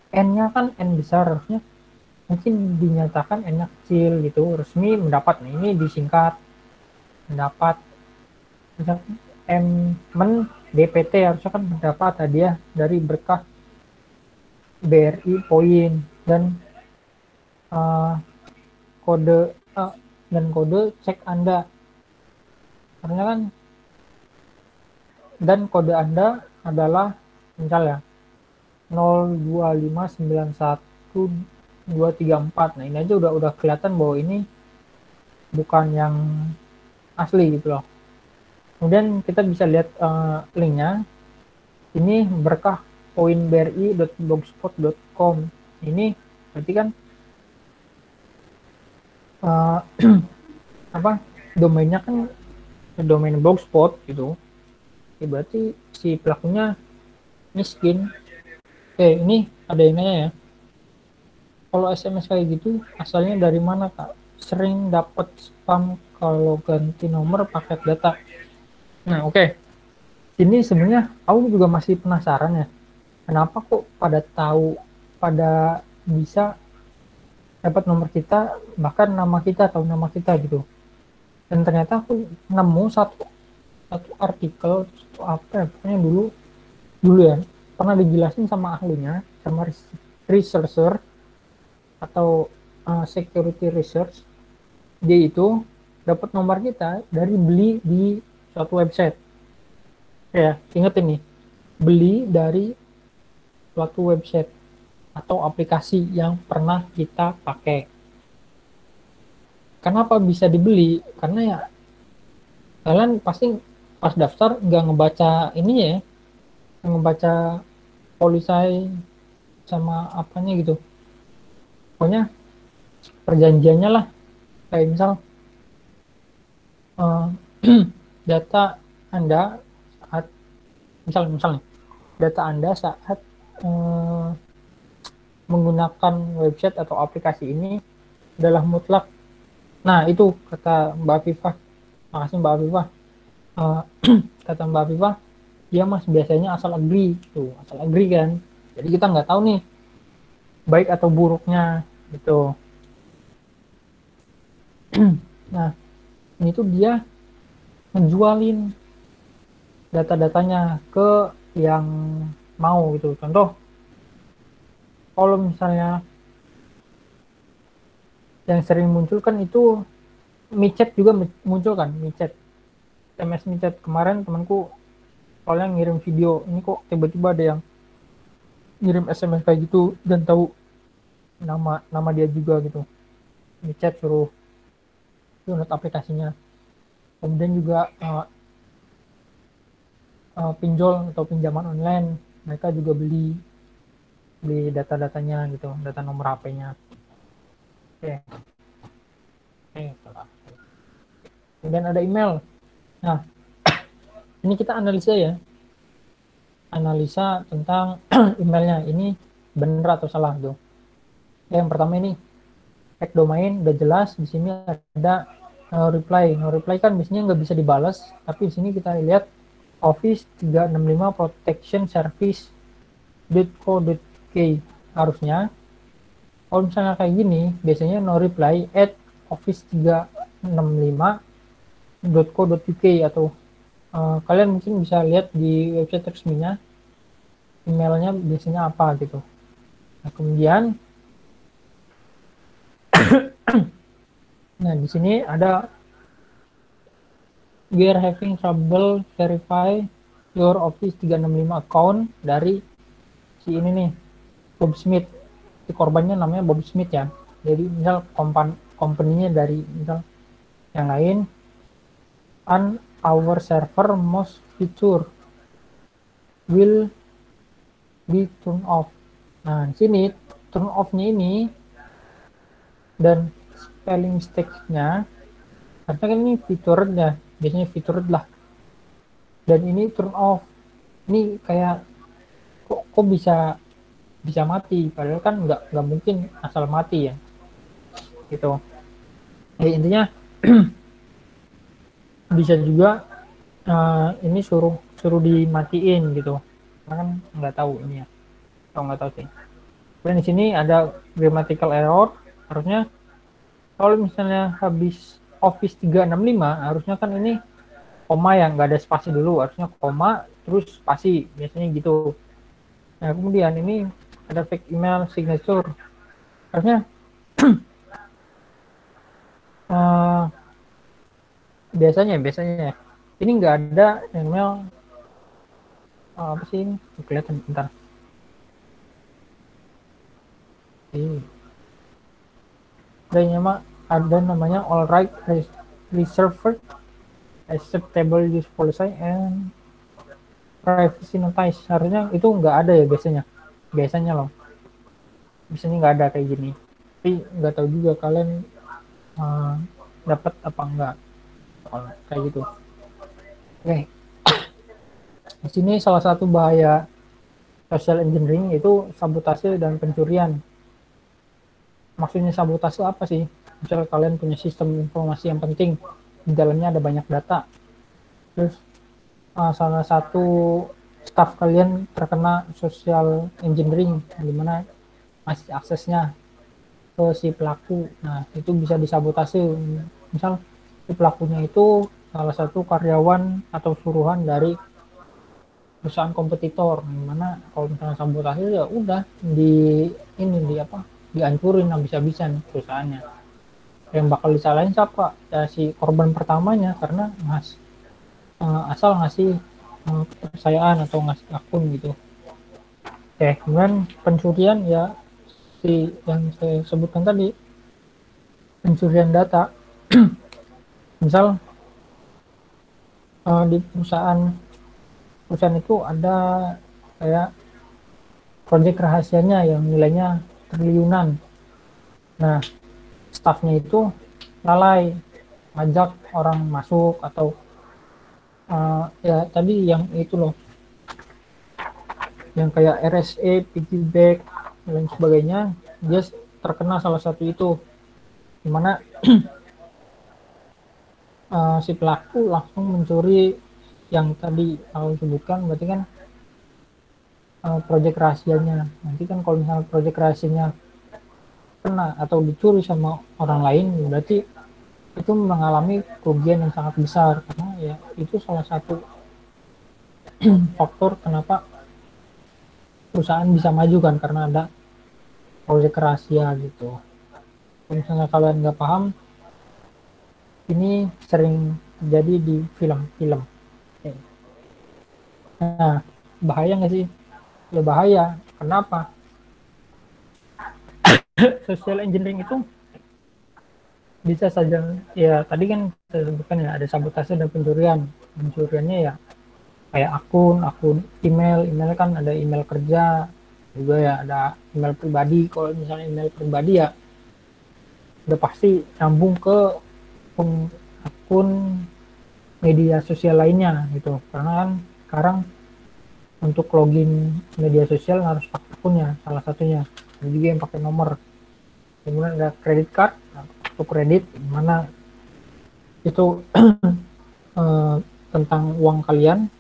N-nya kan N besar, harusnya mungkin dinyatakan N-nya kecil gitu, resmi mendapat. Nah, ini disingkat mendapat, misalkan M-Men DPT, harusnya kan mendapat hadiah dari berkah BRI poin, dan kode dan kode cek Anda, karena kan, dan kode Anda adalah misalnya 025912234. Nah, ini aja udah kelihatan bahwa ini bukan yang asli gitu loh. Kemudian kita bisa lihat linknya. Ini berkah poinbri.blogspot.com. Ini berarti kan uh, apa, domainnya kan domain blogspot gitu. Ya, berarti si pelakunya miskin. Ini ada yang nanya ya, kalau SMS kayak gitu asalnya dari mana kak? Sering dapat spam kalau ganti nomor paket data. Nah, oke. Ini sebenarnya aku juga masih penasaran ya, kenapa kok pada bisa dapat nomor kita, bahkan nama kita atau nama kita gitu. Dan ternyata aku nemu satu artikel, satu apa ya, pokoknya dulu ya, pernah dijelasin sama ahlinya, sama researcher atau security research. Dia itu dapat nomor kita dari beli di suatu website. Ya, inget ini, beli dari suatu website atau aplikasi yang pernah kita pakai. Kenapa bisa dibeli? Karena ya kalian pasti pas daftar nggak ngebaca ini ya, ngebaca polisai sama apanya gitu. Pokoknya perjanjiannya lah, kayak misal uh, data Anda saat misalnya data Anda saat uh, menggunakan website atau aplikasi ini adalah mutlak. Nah, itu kata Mbak Afifah. Makasih Mbak Afifah. Uh, kata Mbak Afifah, dia mas biasanya asal agree tuh, asal agree kan. Jadi kita nggak tahu nih baik atau buruknya gitu. Nah, ini tuh dia ngejualin data-datanya ke yang mau gitu. Contoh, kalau misalnya yang sering muncul kan itu micet juga muncul kan, micet, SMS micet. Kemarin temanku soalnya ngirim video, ini kok tiba-tiba ada yang ngirim SMS kayak gitu dan tahu nama dia juga gitu. Micet suruh download aplikasinya. Kemudian juga pinjol atau pinjaman online, mereka juga beli data-datanya gitu, data nomor HP-nya. Oke. Kemudian ada email. Nah, ini kita analisa ya, analisa tentang emailnya ini benar atau salah tuh. Yang pertama ini hack domain, udah jelas. Di sini ada no reply. No reply kan biasanya nggak bisa dibalas, tapi di sini kita lihat Office 365 Protection Service .co.uk. Harusnya kalau misalnya kayak gini, biasanya no reply at office365.co.uk atau kalian mungkin bisa lihat di website resminya emailnya biasanya apa gitu. Nah, kemudian nah di sini ada we are having trouble verify your Office 365 account dari si ini nih, Bob Smith. Si korbannya namanya Bob Smith ya. Jadi misal company-nya dari misal yang lain, and our server most feature will be turn off. Nah, di sini turn off-nya ini dan spelling mistake-nya, karena kan ini featured-nya, biasanya featured lah. Dan ini turn off. Ini kayak kok bisa mati, padahal kan nggak mungkin asal mati ya. Gitu. Intinya bisa juga ini suruh dimatiin gitu. Karena kan nggak tahu ini ya. Atau nggak tahu sih. Dan di sini ada grammatical error. Harusnya kalau misalnya habis Office 365, harusnya kan ini koma ya, nggak ada spasi dulu. Harusnya koma, terus spasi. Biasanya gitu. Nah, kemudian ini ada fake email signature. Harusnya biasanya ini nggak ada email apa sih ini kelihatan bentar. Dan mah ada namanya all right reserved, acceptable use policy, and privacy notice. Harusnya itu nggak ada ya biasanya loh, biasanya nggak ada kayak gini, tapi nggak tahu juga kalian uh, dapat apa enggak soal kayak gitu. Oke, di sini salah satu bahaya social engineering itu sabotase dan pencurian. Maksudnya sabotase apa sih? Misal kalian punya sistem informasi yang penting, di dalamnya ada banyak data, terus salah satu staff kalian terkena social engineering, di mana masih aksesnya ke si pelaku. Nah, itu bisa disabotase. Misal si pelakunya itu salah satu karyawan atau suruhan dari perusahaan kompetitor, dimana kalau misalnya sabotase ya udah di apa, dihancurin habis-habisan perusahaannya. Yang bakal disalahin siapa? Ya si korban pertamanya, karena asal ngasih kepercayaan atau ngasih akun gitu. Oke, kemudian pencurian ya, si yang saya sebutkan tadi, pencurian data. Misal di perusahaan itu ada kayak proyek rahasianya yang nilainya triliunan. Nah, stafnya itu lalai ngajak orang masuk, atau ya tadi yang itu loh, yang kayak RSA, piggyback dan sebagainya, dia terkena salah satu itu, dimana si pelaku langsung mencuri yang tadi aku sebutkan. Berarti kan proyek rahasianya, nanti kan kalau misalnya proyek rahasianya kena atau dicuri sama orang lain, berarti itu mengalami kerugian yang sangat besar, karena ya itu salah satu faktor kenapa perusahaan bisa maju kan, karena ada proyek rahasia gitu. Kalau misalnya kalian nggak paham, ini sering terjadi di film-film. Nah, bahaya nggak sih? Ya bahaya. Kenapa? Social engineering itu bisa saja, ya tadi kan saya sebutkan ya, ada sabotase dan pencurian. Pencuriannya ya kayak akun email kan ada email kerja juga ya, ada email pribadi. Kalau misalnya email pribadi ya udah pasti nyambung ke akun media sosial lainnya gitu, karena kan sekarang untuk login media sosial harus pakai akunnya salah satunya, ada juga yang pakai nomor. Kemudian ada credit card, kartu kredit, mana itu tentang uang kalian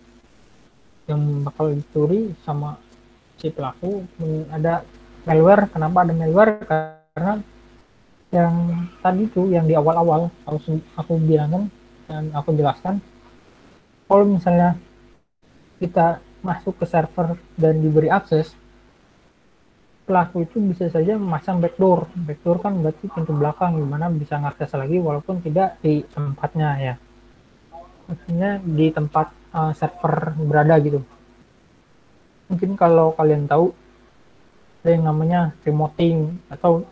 yang bakal dicuri sama si pelaku. Ada malware. Kenapa ada malware? Karena yang tadi tuh yang di awal-awal aku bilangkan dan aku jelaskan, kalau misalnya kita masuk ke server dan diberi akses, pelaku itu bisa saja memasang backdoor. Backdoor kan berarti pintu belakang, gimana bisa ngakses lagi walaupun tidak di tempatnya ya, maksudnya di tempat server berada gitu. Mungkin kalau kalian tahu ada yang namanya remoting atau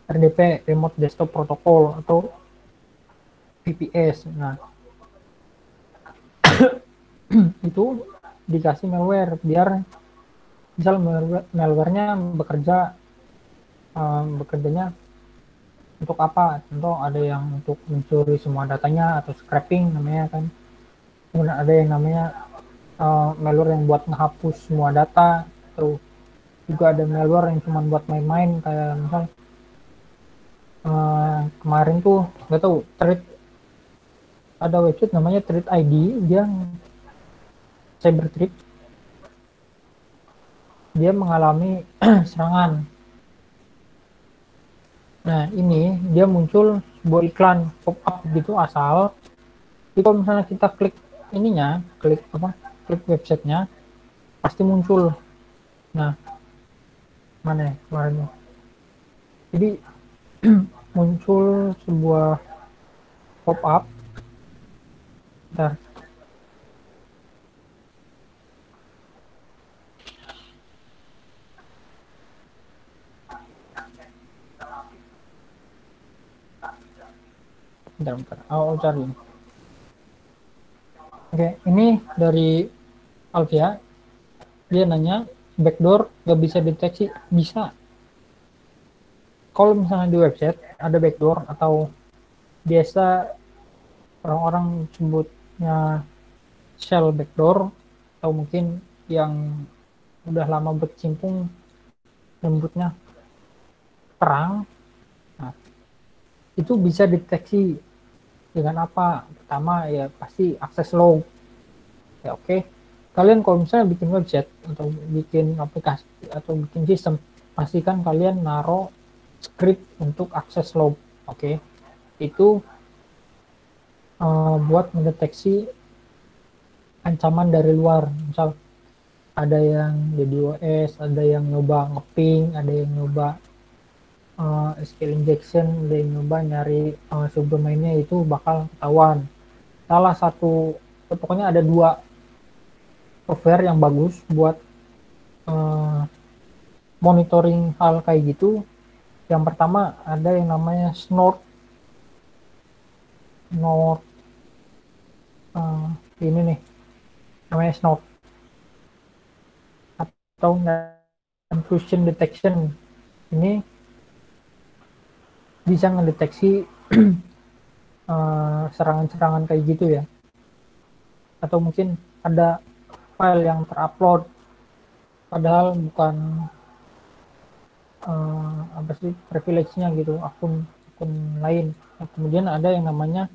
RDP, remote desktop protocol, atau VPS. Nah, itu dikasih malware biar misal malwarenya bekerjanya untuk apa? Contoh ada yang untuk mencuri semua datanya atau scraping namanya kan. Kemudian ada yang namanya malware yang buat menghapus semua data, atau juga ada malware yang cuma buat main-main, kayak misal kemarin tuh nggak tahu, ada website namanya Threat ID, dia cyber threat, dia mengalami serangan. Nah, ini dia muncul sebuah iklan pop up gitu asal. Jadi kalau misalnya kita klik ininya, klik websitenya, pasti muncul. Nah, mana ya kemarin? Jadi muncul sebuah pop up. Bentar. Bentar. Aku cari. Oke, ini dari Alvia. Dia nanya, backdoor nggak bisa deteksi? Bisa. Kalau misalnya di website ada backdoor atau biasa orang-orang sebutnya shell backdoor, atau mungkin yang udah lama berkecimpung nyebutnya perang. Nah, itu bisa deteksi dengan apa? Pertama ya pasti akses log. Ya oke. Kalian kalau misalnya bikin website atau bikin aplikasi atau bikin sistem, pastikan kalian naruh script untuk akses log. Oke. Itu buat mendeteksi ancaman dari luar. Misal ada yang DDoS, ada yang nyoba ngeping, ada yang nyoba SQL injection, ada yang nyoba nyari subdomainnya, itu bakal ketahuan. Salah satu, pokoknya ada dua software yang bagus buat monitoring hal kayak gitu. Yang pertama ada yang namanya Snort. Snort ini nih namanya Snort, atau intrusion detection. Ini bisa mendeteksi serangan-serangan kayak gitu ya. Atau mungkin ada file yang terupload padahal bukan apa sih privilege-nya gitu, akun lain. Nah, kemudian ada yang namanya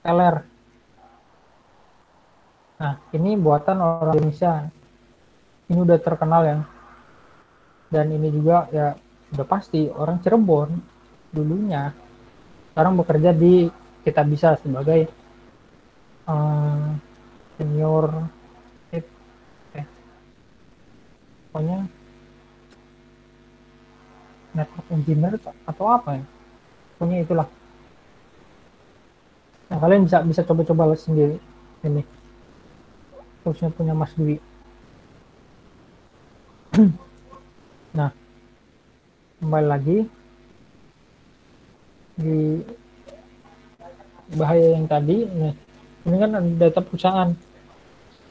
Teller. Nah, ini buatan orang Indonesia. Ini udah terkenal ya. Dan ini juga ya sudah pasti orang Cirebon dulunya. Sekarang bekerja di Kitabisa sebagai senior pokoknya network engineer atau apa ya. Pokoknya itulah. Nah, kalian bisa coba-coba sendiri ini. Terusnya punya Mas Dwi. Nah, kembali lagi di bahaya yang tadi. Nah, ini kan data perusahaan.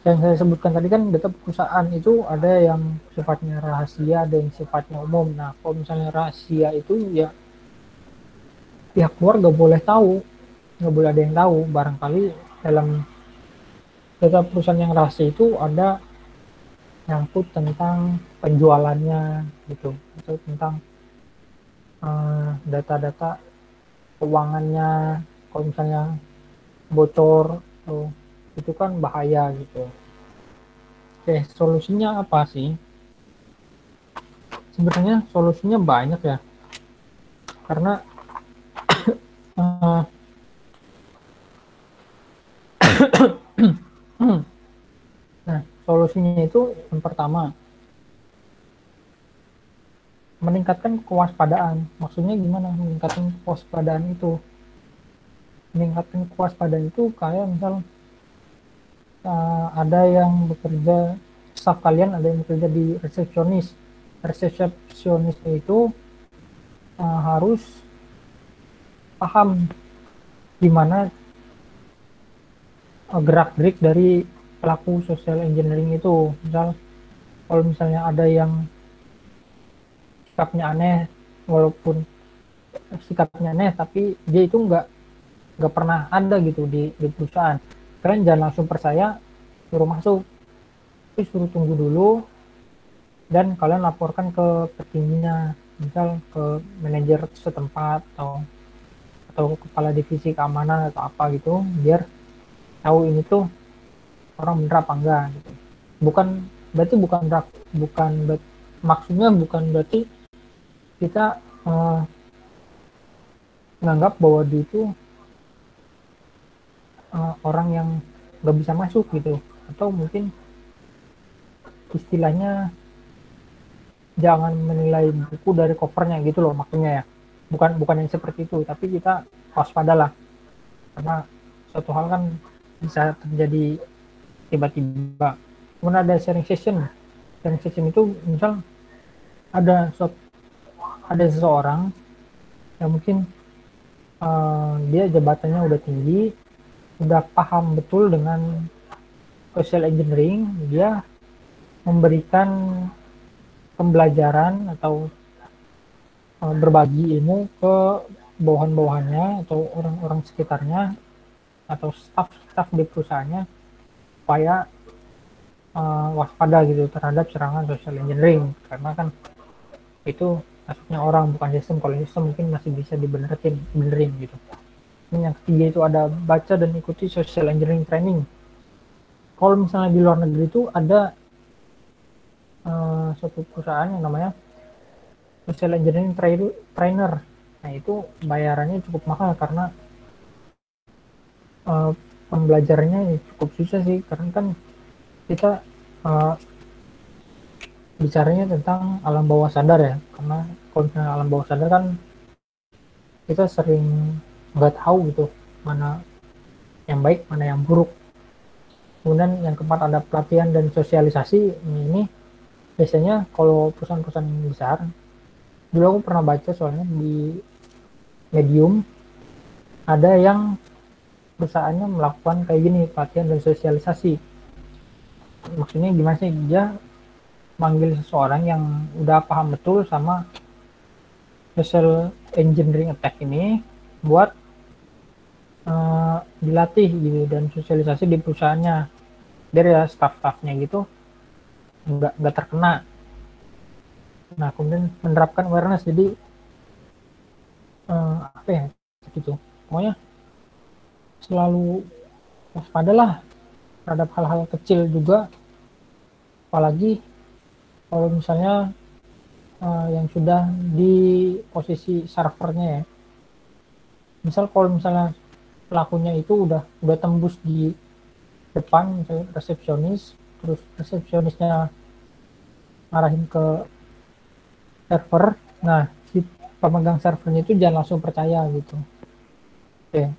Yang saya sebutkan tadi kan data perusahaan itu ada yang sifatnya rahasia, ada yang sifatnya umum. Nah, kalau misalnya rahasia itu ya pihak luar nggak boleh tahu, nggak boleh ada yang tahu. Barangkali dalam data perusahaan yang rahasia itu ada nyangkut tentang penjualannya gitu, atau tentang data-data keuangannya. Kalau misalnya bocor tuh, itu kan bahaya gitu. Oke, solusinya apa sih? Sebenarnya solusinya banyak ya, karena nah, solusinya itu yang pertama meningkatkan kewaspadaan. Maksudnya gimana meningkatkan kewaspadaan itu? Meningkatkan kewaspadaan itu kayak misal ada yang bekerja, staff kalian ada yang bekerja di resepsionis. Resepsionis itu harus paham gimana gerak-gerik dari pelaku social engineering itu. Misal kalau misalnya ada yang sikapnya aneh, walaupun sikapnya aneh tapi dia itu nggak pernah ada gitu di perusahaan, kalian jangan langsung percaya, suruh masuk, tapi suruh tunggu dulu dan kalian laporkan ke petingginya, misal ke manajer setempat atau kepala divisi keamanan atau apa gitu, biar tahu ini tuh orang bener apa enggak gitu. Bukan maksudnya bukan berarti kita menganggap bahwa dia itu orang yang nggak bisa masuk gitu, atau mungkin istilahnya jangan menilai buku dari covernya gitu loh, maksudnya ya. Bukan yang seperti itu, tapi kita waspada lah, karena suatu hal kan bisa terjadi tiba-tiba. Kemudian ada sharing session itu misal ada seseorang yang mungkin dia jabatannya udah tinggi, udah paham betul dengan social engineering, dia memberikan pembelajaran atau berbagi ilmu ke bawahan-bawahannya atau orang-orang sekitarnya atau staff-staff di perusahaannya supaya waspada gitu terhadap serangan social engineering, karena kan itu masuknya orang bukan sistem. Kalau sistem mungkin masih bisa benerin gitu. Ini yang ketiga itu ada baca dan ikuti social engineering training. Kalau misalnya di luar negeri itu ada suatu perusahaan yang namanya social engineering trainer. Nah itu bayarannya cukup mahal karena uh, pembelajarannya cukup susah sih, karena kan kita uh, bicaranya tentang alam bawah sadar ya, karena kalau misalnya alam bawah sadar kan kita sering nggak tahu gitu mana yang baik mana yang buruk. Kemudian yang keempat ada pelatihan dan sosialisasi. Ini biasanya kalau perusahaan-perusahaan besar, dulu aku pernah baca soalnya di Medium, ada yang perusahaannya melakukan kayak gini, pelatihan dan sosialisasi. Maksudnya gimana sih, dia manggil seseorang yang udah paham betul sama social engineering attack ini buat dilatih gitu dan sosialisasi di perusahaannya, biar ya staff-staffnya gitu nggak terkena. Nah kemudian menerapkan awareness, jadi apa ya gitu, pokoknya selalu waspadalah terhadap hal-hal kecil juga, apalagi kalau misalnya yang sudah di posisi servernya ya. Misal kalau misalnya pelakunya itu udah tembus di depan, misalnya resepsionis, terus resepsionisnya ngarahin ke server, nah si pemegang servernya itu jangan langsung percaya gitu. Oke,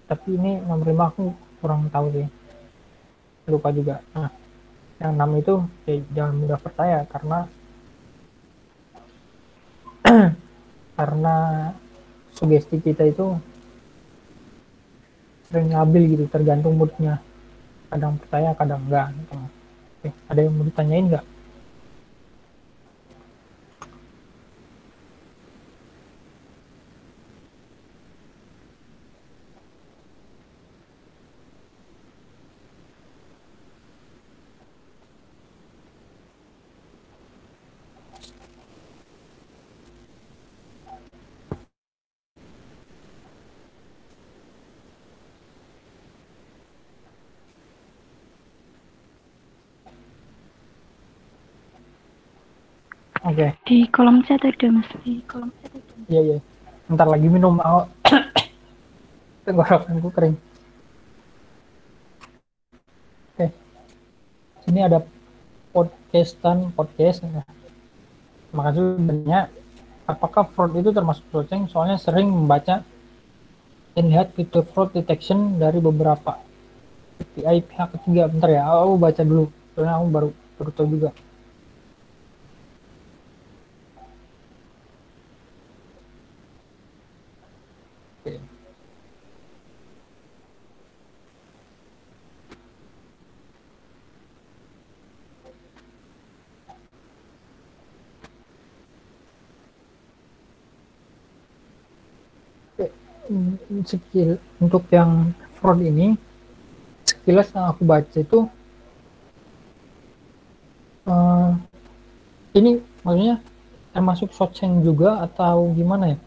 tapi ini nomor 5 aku kurang tahu sih, lupa juga. Nah yang 6 itu jangan mudah percaya, karena sugesti kita itu sering labil gitu, tergantung moodnya, kadang percaya kadang enggak gitu. Oke, ada yang mau ditanyain nggak? Oke. Di kolom chat ada mas. Di kolom chat ada. Iya iya. Ntar lagi minum, tenggorokanku kering. Oke. Sini ada podcast. Makasih banyak. Apakah fraud itu termasuk Socing? Soalnya sering membaca dan lihat crypto fraud detection dari beberapa API pihak ketiga. Bentar ya, aku baca dulu. Soalnya aku baru tahu juga. Oke. Skill untuk yang fraud ini, sekilas yang aku baca itu ini maksudnya termasuk Socing juga atau gimana ya?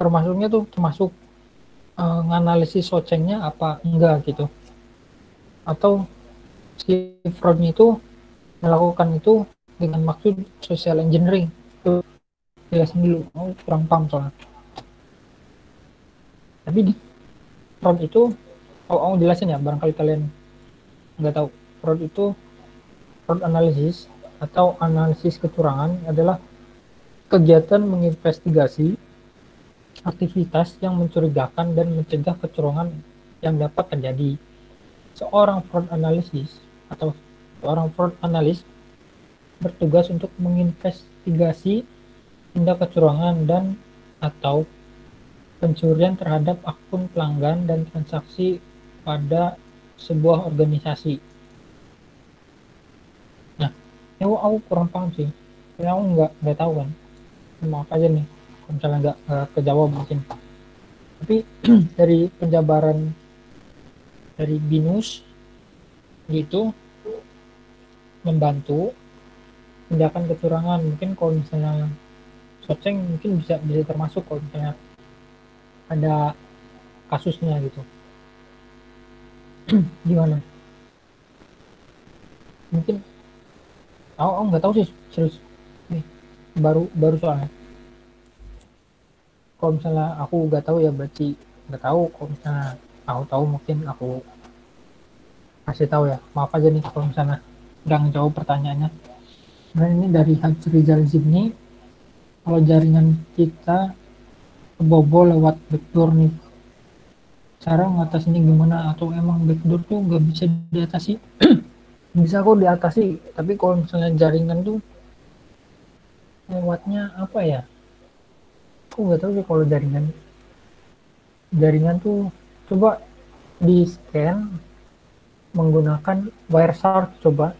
Termasuknya tuh termasuk nganalisis Socingnya apa enggak gitu, atau si fraudnya itu melakukan itu dengan maksud social engineering. Itu jelasin dulu, kurang paham soalnya. Tapi di fraud itu, aku jelasin ya, barangkali kalian nggak tahu. Fraud itu, fraud analysis atau analisis kecurangan adalah kegiatan menginvestigasi aktivitas yang mencurigakan dan mencegah kecurangan yang dapat terjadi. Seorang fraud analysis atau seorang fraud analis bertugas untuk menginvestigasi tindak kecurangan dan atau pencurian terhadap akun pelanggan dan transaksi pada sebuah organisasi. Nah, ini aku kurang paham sih. Karena aku nggak tahu kan. Maaf aja nih, kalau misalnya nggak kejawab mungkin. Tapi dari penjabaran dari BINUS gitu membantu tindakan kecurangan. Mungkin kalau misalnya Soceng mungkin bisa termasuk kalau misalnya ada kasusnya gitu. Gimana? Mungkin aku nggak tahu sih serius. Nih, baru baru soalnya. Kalau misalnya aku nggak tahu ya berarti nggak tahu. Kalau misalnya aku tahu mungkin aku kasih tahu ya. Maaf aja nih kalau misalnya nggak ngejawab pertanyaannya. Nah ini dari Habs Rizal Zibni, kalau jaringan kita kebobol lewat backdoor nih, cara ngatasinnya gimana? Atau emang backdoor tuh nggak bisa diatasi? Bisa kok diatasi, tapi kalau misalnya jaringan tuh lewatnya apa ya? Aku nggak tahu sih kalau jaringan tuh coba di scan menggunakan Wireshark, coba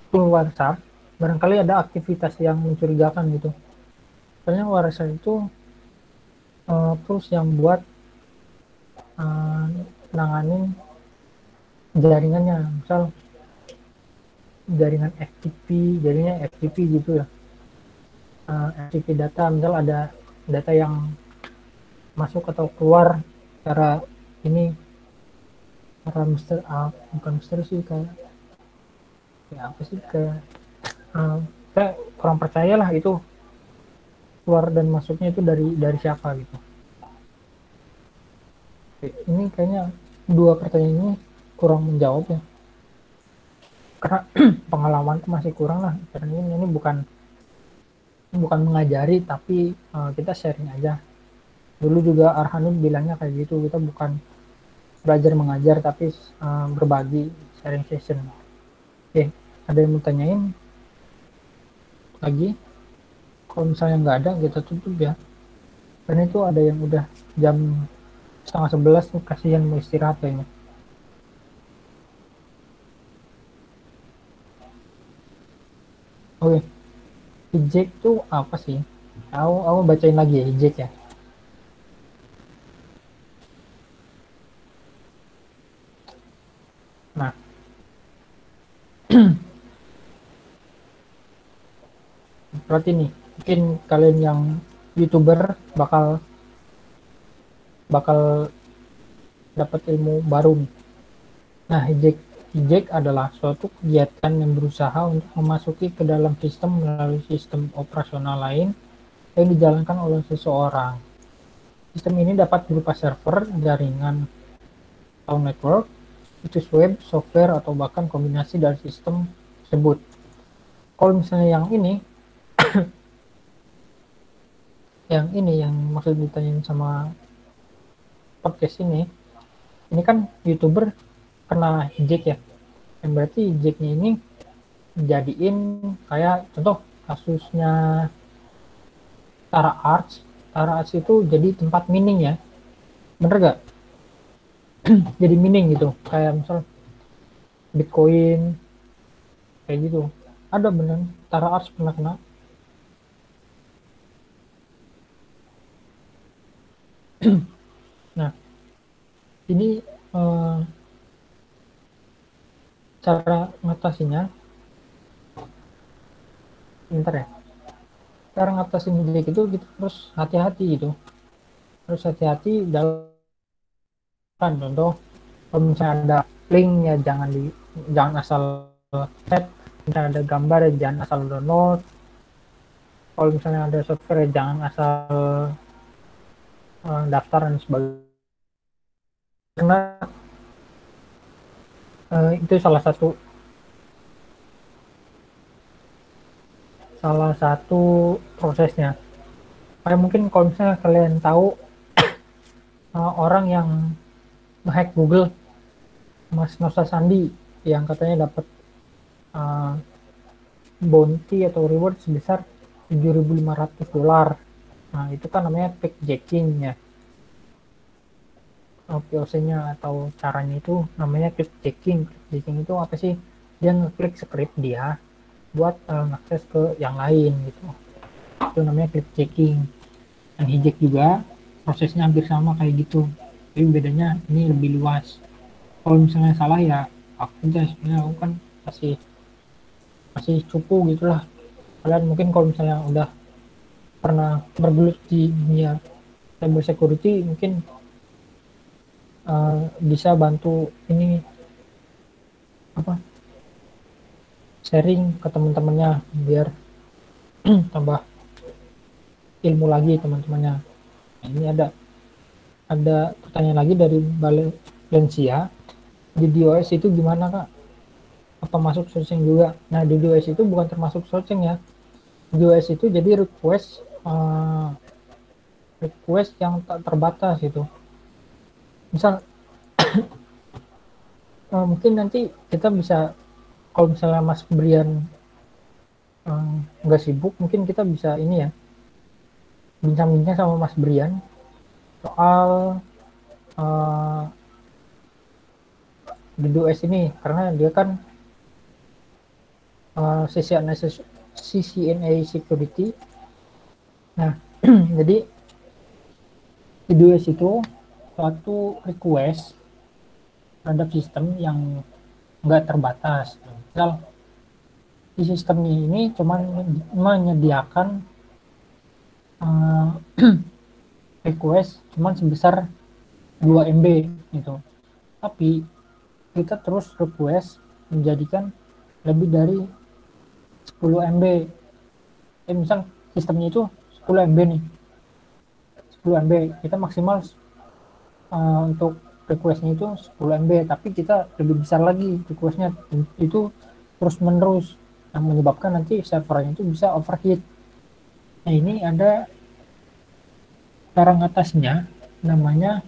tool Wireshark, barangkali ada aktivitas yang mencurigakan gitu. Soalnya Wireshark itu tools yang buat uh, nanganin jaringannya, misal jaringan FTP, jadinya FTP gitu ya, FTP data, misal ada data yang masuk atau keluar cara ini, cara bukan misteri sih, kayak apa sih, kayak kurang percaya lah itu keluar dan masuknya itu dari siapa gitu. Oke, ini kayaknya dua pertanyaan ini kurang menjawab ya, karena pengalamanku masih kurang lah, karena ini bukan mengajari tapi kita sharing aja. Dulu juga Arhanun bilangnya kayak gitu, kita bukan belajar mengajar tapi berbagi, sharing session. Oke, ada yang mau tanyain lagi? Kalau misalnya nggak ada kita tutup ya, karena itu ada yang udah jam 10:30 tuh, kasihan mau istirahat kayaknya. Oke, hijack tuh apa sih? Aku bacain lagi ya hijack ya. Nah, berarti nih mungkin kalian yang YouTuber bakal bakal dapat ilmu baru nih. Nah, hijack adalah suatu kegiatan yang berusaha untuk memasuki ke dalam sistem melalui sistem operasional lain yang dijalankan oleh seseorang. Sistem ini dapat berupa server, jaringan, atau network, situs web, software, atau bahkan kombinasi dari sistem tersebut. Kalau misalnya yang maksud ditanyain sama podcast ini kan YouTuber kena hijack ya. Yang berarti hijacknya ini jadiin kayak contoh kasusnya Tara Arts. Tara Arts itu jadi tempat mining ya, bener gak? Jadi mining gitu, kayak misal Bitcoin kayak gitu. Ada bener Tara Arts pernah kena. Nah, ini cara ngatasinya, bentar ya. Cara ngatasin hijack itu kita harus hati-hati gitu. Harus hati-hati dalam contoh, kalau misalnya ada link ya jangan asal set, misalnya ada gambar ya jangan asal download, kalau misalnya ada software ya jangan asal daftar dan sebagainya, karena itu salah satu prosesnya. Kayak mungkin kalau misalnya kalian tahu orang yang ngehack Google, Mas Nosa Sandi, yang katanya dapat uh, bounty atau reward sebesar $7.500. Nah, itu kan namanya clickjacking ya. POC-nya atau caranya itu namanya clickjacking. Clickjacking itu apa sih? Dia ngeklik script dia buat ngakses ke yang lain gitu. Itu namanya clickjacking. Dan hijack juga prosesnya hampir sama kayak gitu. Tapi bedanya ini lebih luas. Kalau misalnya salah ya aku aja sebenarnya aku kan masih masih cupu gitulah. Kalian mungkin kalau misalnya udah pernah bergelut di dunia cyber security mungkin bisa bantu ini apa sharing ke teman-temannya biar tambah ilmu lagi teman-temannya. Nah, ini ada pertanyaan lagi dari Valencia. Di DOS itu gimana kak? Apa masuk searching juga? Nah di DOS itu bukan termasuk searching ya. DOS itu jadi request yang tak terbatas gitu. Misal mungkin nanti kita bisa kalau misalnya Mas Brian nggak sibuk mungkin kita bisa ini ya bincang-bincang sama Mas Brian soal uh, DDoS ini karena dia kan CCNA security. Nah jadi DDoS itu suatu request terhadap sistem yang nggak terbatas. Misal di sistemnya ini cuma menyediakan request cuma sebesar 2 MB gitu. Tapi kita terus request menjadikan lebih dari 10 MB. Misal sistemnya itu 10 MB nih. 10 MB kita maksimal untuk requestnya itu 10 MB, tapi kita lebih besar lagi requestnya itu terus menerus yang menyebabkan nanti servernya itu bisa overheat. Nah ini ada cara ngatasnya namanya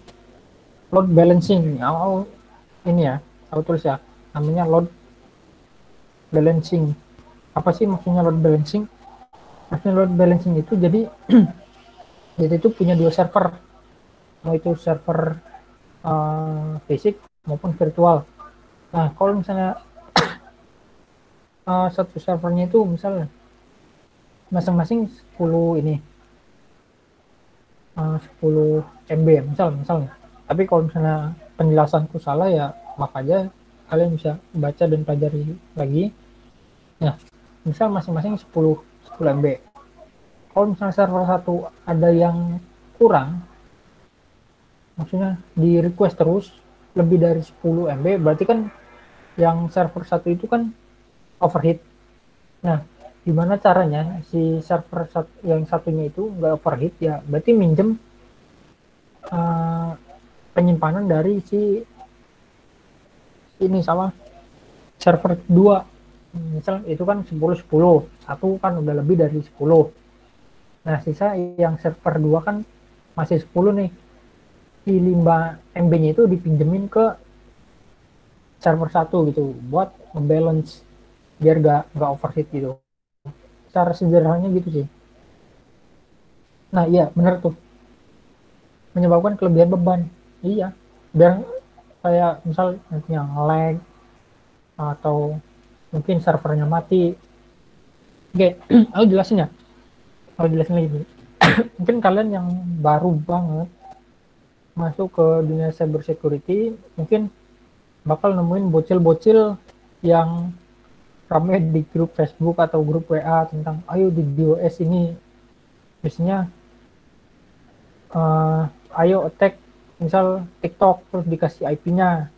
load balancing. Ini ya aku tulis ya namanya load balancing. Apa sih maksudnya load balancing? Maksudnya load balancing itu jadi jadi itu punya dua server, mau itu server fisik maupun virtual. Nah kalau misalnya satu servernya itu misalnya masing-masing 10 ini 10 MB ya misalnya. Tapi kalau misalnya penjelasanku salah ya maaf aja, kalian bisa baca dan pelajari lagi. Nah misal masing-masing 10 MB. Kalau misalnya server satu ada yang kurang, maksudnya di request terus lebih dari 10 MB, berarti kan yang server satu itu kan overheat. Nah gimana caranya si server yang satunya itu nggak overheat ya berarti minjem penyimpanan dari si ini sama server 2. Misal itu kan 10 satu kan udah lebih dari 10. Nah sisa yang server 2 kan masih 10 nih, si 5 MB nya itu dipinjemin ke server 1 gitu buat ngebalance biar gak overheat gitu. Cara sederhananya gitu sih. Nah iya bener tuh, menyebabkan kelebihan beban. Iya biar kayak misal nantinya lag atau mungkin servernya mati. Oke, aku jelasin ya. Aku jelasin lagi. Mungkin kalian yang baru banget masuk ke dunia cyber security mungkin bakal nemuin bocil-bocil yang rame di grup Facebook atau grup WA tentang ayo di DOS ini biasanya ayo attack misal TikTok terus dikasih IP-nya,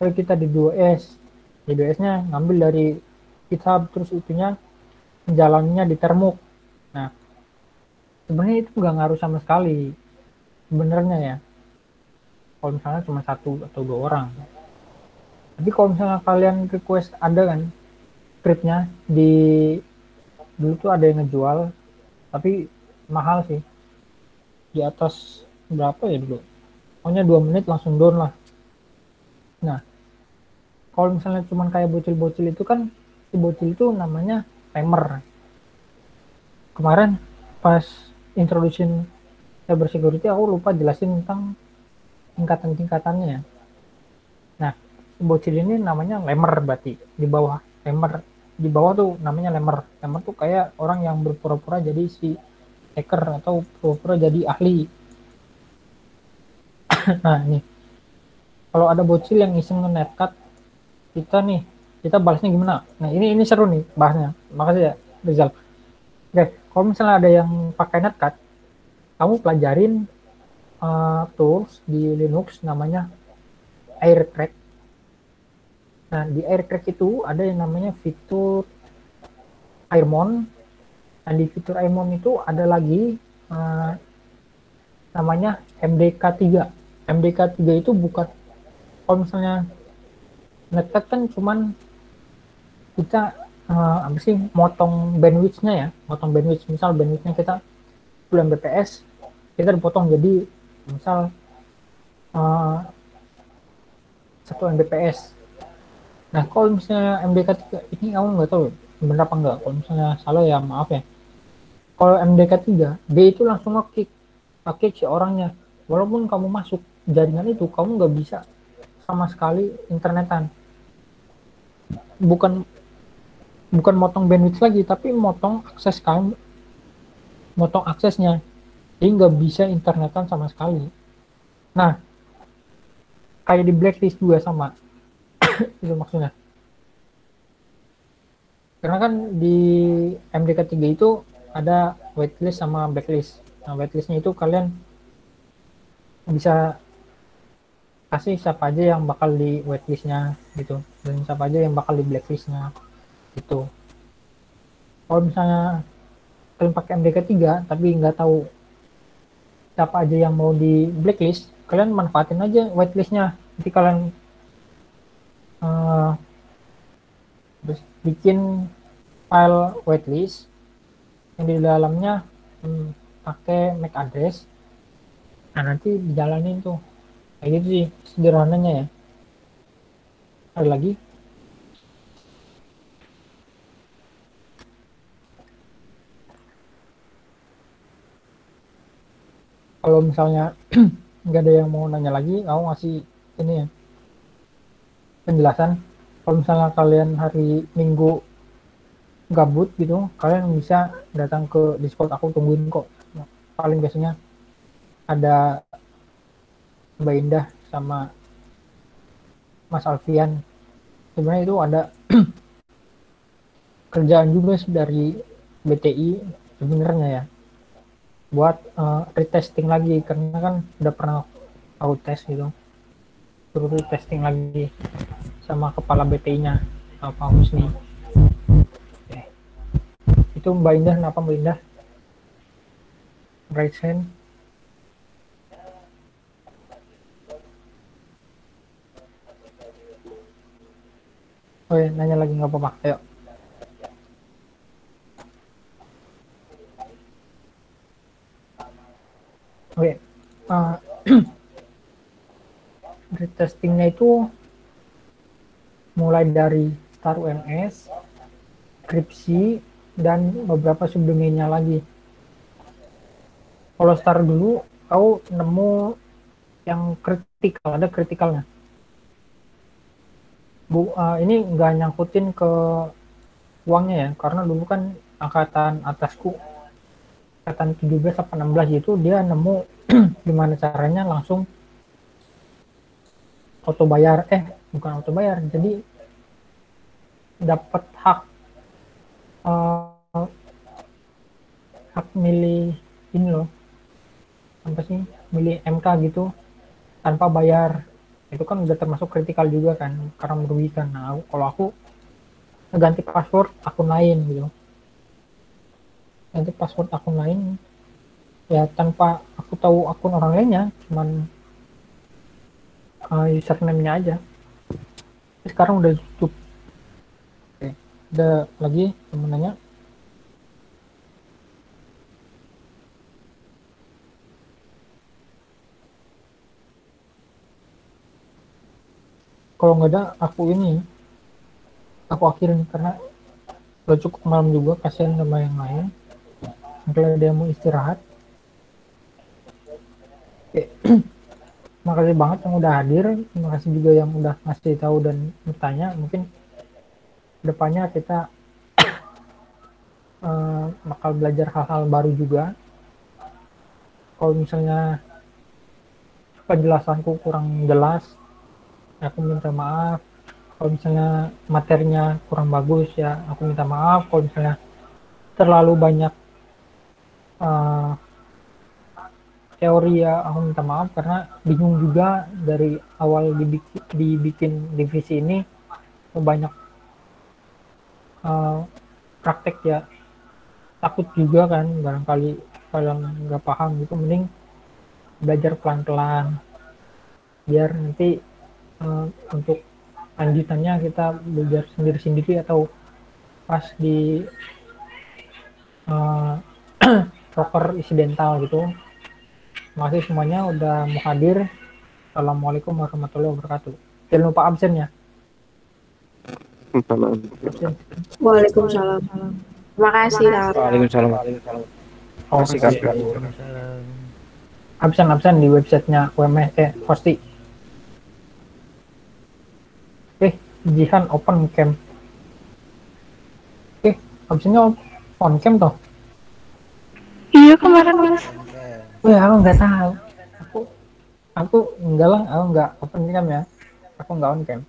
ayo kita di DOS. Di DOS-nya ngambil dari GitHub terus itunya jalannya di Termuk. Nah sebenarnya itu nggak ngaruh sama sekali sebenarnya ya kalau misalnya cuma satu atau dua orang. Tapi kalau misalnya kalian request ada kan scriptnya di dulu tuh ada yang ngejual tapi mahal sih di atas berapa ya dulu pokoknya 2 menit langsung down lah. Nah kalau misalnya cuman kayak bocil-bocil itu kan si bocil itu namanya spamer. kemarin pas introduction cyber security aku lupa jelasin tentang tingkatan-tingkatannya. Nah, bocil ini namanya lemmer berarti di bawah. Lemmer di bawah tuh namanya lemmer. Lemmer tuh kayak orang yang berpura-pura jadi si hacker atau pura-pura jadi ahli. Nah, nih kalau ada bocil yang iseng nge-netcut kita balasnya gimana? Nah, ini seru nih bahasnya. Makasih ya, Rizal. Oke, kalau misalnya ada yang pakai netcut, kamu pelajarin tools di Linux namanya AirCrack. Nah, di AirCrack itu ada yang namanya fitur Airmon. Dan di fitur Airmon itu ada lagi namanya MDK3. MDK3 itu bukan, kalau misalnya netcut kan cuman kita apa sih motong bandwidth-nya ya, motong bandwidth. Misal bandwidth-nya kita 10 Mbps, kita dipotong jadi misal 1 Mbps. Nah, kalau misalnya MDK3 ini kamu nggak tahu benar apa enggak. Kalau misalnya salah ya maaf ya. Kalau MDK3, dia itu langsung nge-kick si orangnya. Walaupun kamu masuk jaringan itu, kamu nggak bisa sama sekali internetan. Bukan motong bandwidth lagi, tapi motong akses kamu, motong aksesnya. Jadi nggak bisa internetan sama sekali. Nah, kayak di blacklist juga sama. Itu maksudnya. Karena kan di MDK3 itu ada whitelist sama blacklist. Nah, whitelistnya itu kalian bisa kasih siapa aja yang bakal di whitelistnya gitu, dan siapa aja yang bakal di blacklistnya gitu. Kalau misalnya kalian pakai MDK3 tapi nggak tahu siapa aja yang mau di blacklist, kalian manfaatin aja whitelistnya. Nanti kalian bikin file whitelist yang di dalamnya pakai MAC address. Nah, nanti dijalanin tuh kayak gitu sih sederhananya ya. Ada lagi kalau misalnya nggak ada yang mau nanya lagi, aku ngasih ini ya penjelasan. Kalau misalnya kalian hari Minggu gabut gitu, kalian bisa datang ke Discord, aku tungguin kok. Paling biasanya ada Mbak Indah sama Mas Alfian. Sebenarnya itu ada kerjaan juga dari BTI sebenarnya ya, buat retesting lagi, karena kan udah pernah aku tes gitu, suruh retesting lagi sama kepala BTI-nya, Pak Husni. Itu Mbak Indah, kenapa Mbak Indah? Raise hand. Oh ya, nanya lagi nggak apa-apa, ayo. Oke, retestingnya itu mulai dari Star UMS, skripsi, dan beberapa subdomainnya lagi. Kalau Star dulu, kau nemu yang kritikal, ada kritikalnya. Ini nggak nyangkutin ke uangnya ya, karena dulu kan angkatan atasku, angkatan 17 atau 16 itu dia nemu gimana caranya langsung auto bayar, bukan auto bayar, jadi dapat hak milih ini loh, apa sih, milih MK gitu tanpa bayar. Itu kan udah termasuk kritikal juga kan, karena merugikan. Nah, kalau aku ganti password akun lain gitu, ganti password akun lain ya tanpa aku tahu akun orang lainnya, cuman username-nya aja. Sekarang udah tutup. Oke. Ada lagi temen nanya? Kalau nggak ada, aku akhirin karena udah cukup malam juga, kasihan sama yang lain. kalau dia mau istirahat. Oke, makasih banget yang udah hadir, terima kasih juga yang udah ngasih tahu dan bertanya. Mungkin depannya kita bakal belajar hal-hal baru juga. Kalau misalnya penjelasanku kurang jelas, aku minta maaf. Kalau misalnya materinya kurang bagus, ya aku minta maaf. Kalau misalnya terlalu banyak uh, teori, ya aku minta maaf karena bingung juga dari awal dibikin divisi ini banyak uh, praktek ya, takut juga kan barangkali kalian nggak paham gitu. Mending belajar pelan-pelan biar nanti untuk lanjutannya kita belajar sendiri-sendiri atau pas di uh, proker insidental gitu. Makasih semuanya udah mau hadir. Assalamualaikum warahmatullahi wabarakatuh. Jangan lupa absen ya. Absen. Waalaikumsalam. Terima kasih, Kak. Waalaikumsalam. Oke. Masih Kak. Waalaikumsalam. Absen di websitenya UMS Hosti. Jihan open cam. Absennya on cam toh. Iya kemarin mas. Wih, aku nggak tahu. Aku enggak lah, aku nggak open cam ya. Aku nggak on cam.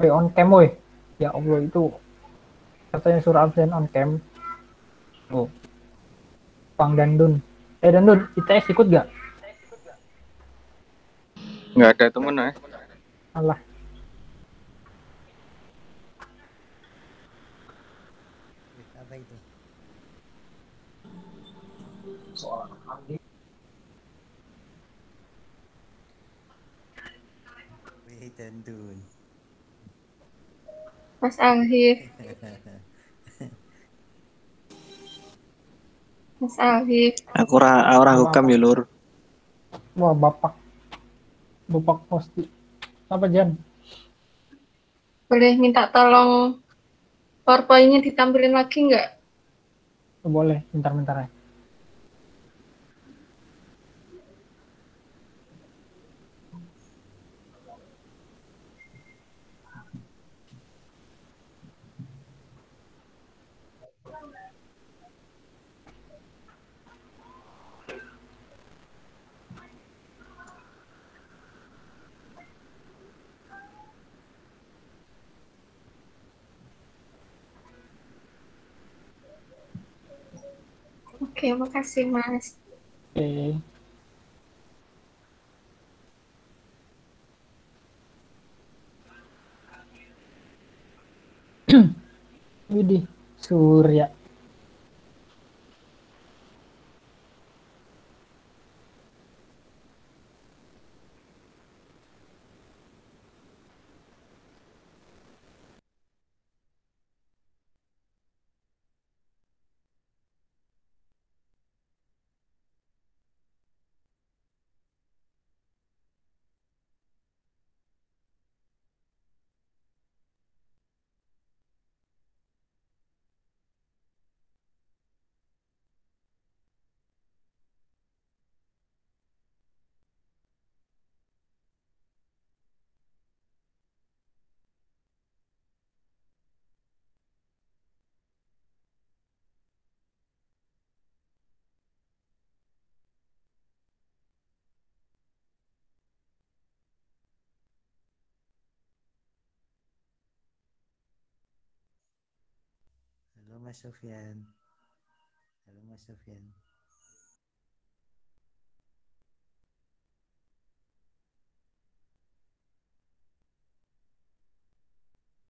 Wih, on cam woi. Ya Allah, itu katanya suruh absen on cam. Oh, Pang Dandun. Dandun, ITS ikut gak? Nggak ada temen ya. Alah. Apa itu? Wih, Dandun. Mas Alhif. Mas Alhif. Aku ora hukam ya lur. Wah, Bapak Posti. Apa Jan? Boleh minta tolong PowerPoint-nya ditampilin lagi nggak? Boleh, bentar-bentar ya. Oke, makasih Mas. Oke. Widih, Surya. Halo Mas Sofyan. Halo Mas Sofyan.